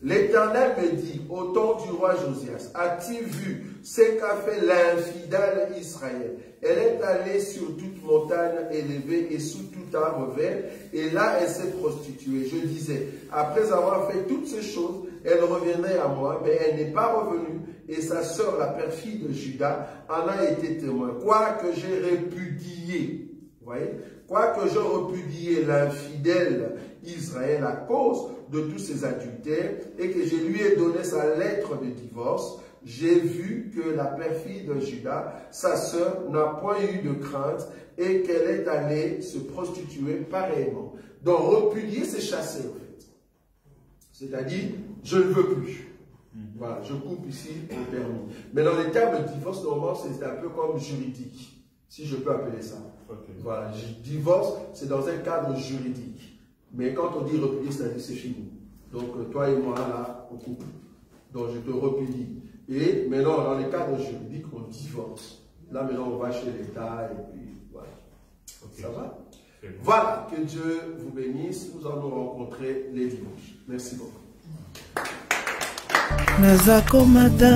Speaker 2: L'Éternel me dit, au temps du roi Josias, as-tu vu ce qu'a fait l'infidèle Israël? Elle est allée sur toute montagne élevée et sous tout arbre vert, et là elle s'est prostituée. Je disais, après avoir fait toutes ces choses, elle reviendrait à moi, mais elle n'est pas revenue, et sa sœur, la perfide de Juda, en a été témoin. Quoique j'ai répudié, vous voyez, quoique j'ai répudié l'infidèle Israël à cause de tous ses adultères, et que je lui ai donné sa lettre de divorce, j'ai vu que la perfide de Juda, sa sœur, n'a point eu de crainte et qu'elle est allée se prostituer pareillement. Donc, repudier, c'est chasser, en fait. C'est-à-dire, je ne veux plus. Voilà, je coupe ici au permis. Mais dans les termes de divorce, normalement, c'est un peu comme juridique, si je peux appeler ça. Okay. Voilà, divorce, c'est dans un cadre juridique. Mais quand on dit repudier, c'est-à-dire c'est fini. Donc, toi et moi, là, on coupe. Donc, je te repudie. Et maintenant, dans les cadres juridiques, on divorce. Là, maintenant, on va chez l'État et puis voilà. Okay. Ça va? Voilà, que Dieu vous bénisse. Nous allons rencontrer les dimanches. Merci beaucoup. Nazakomata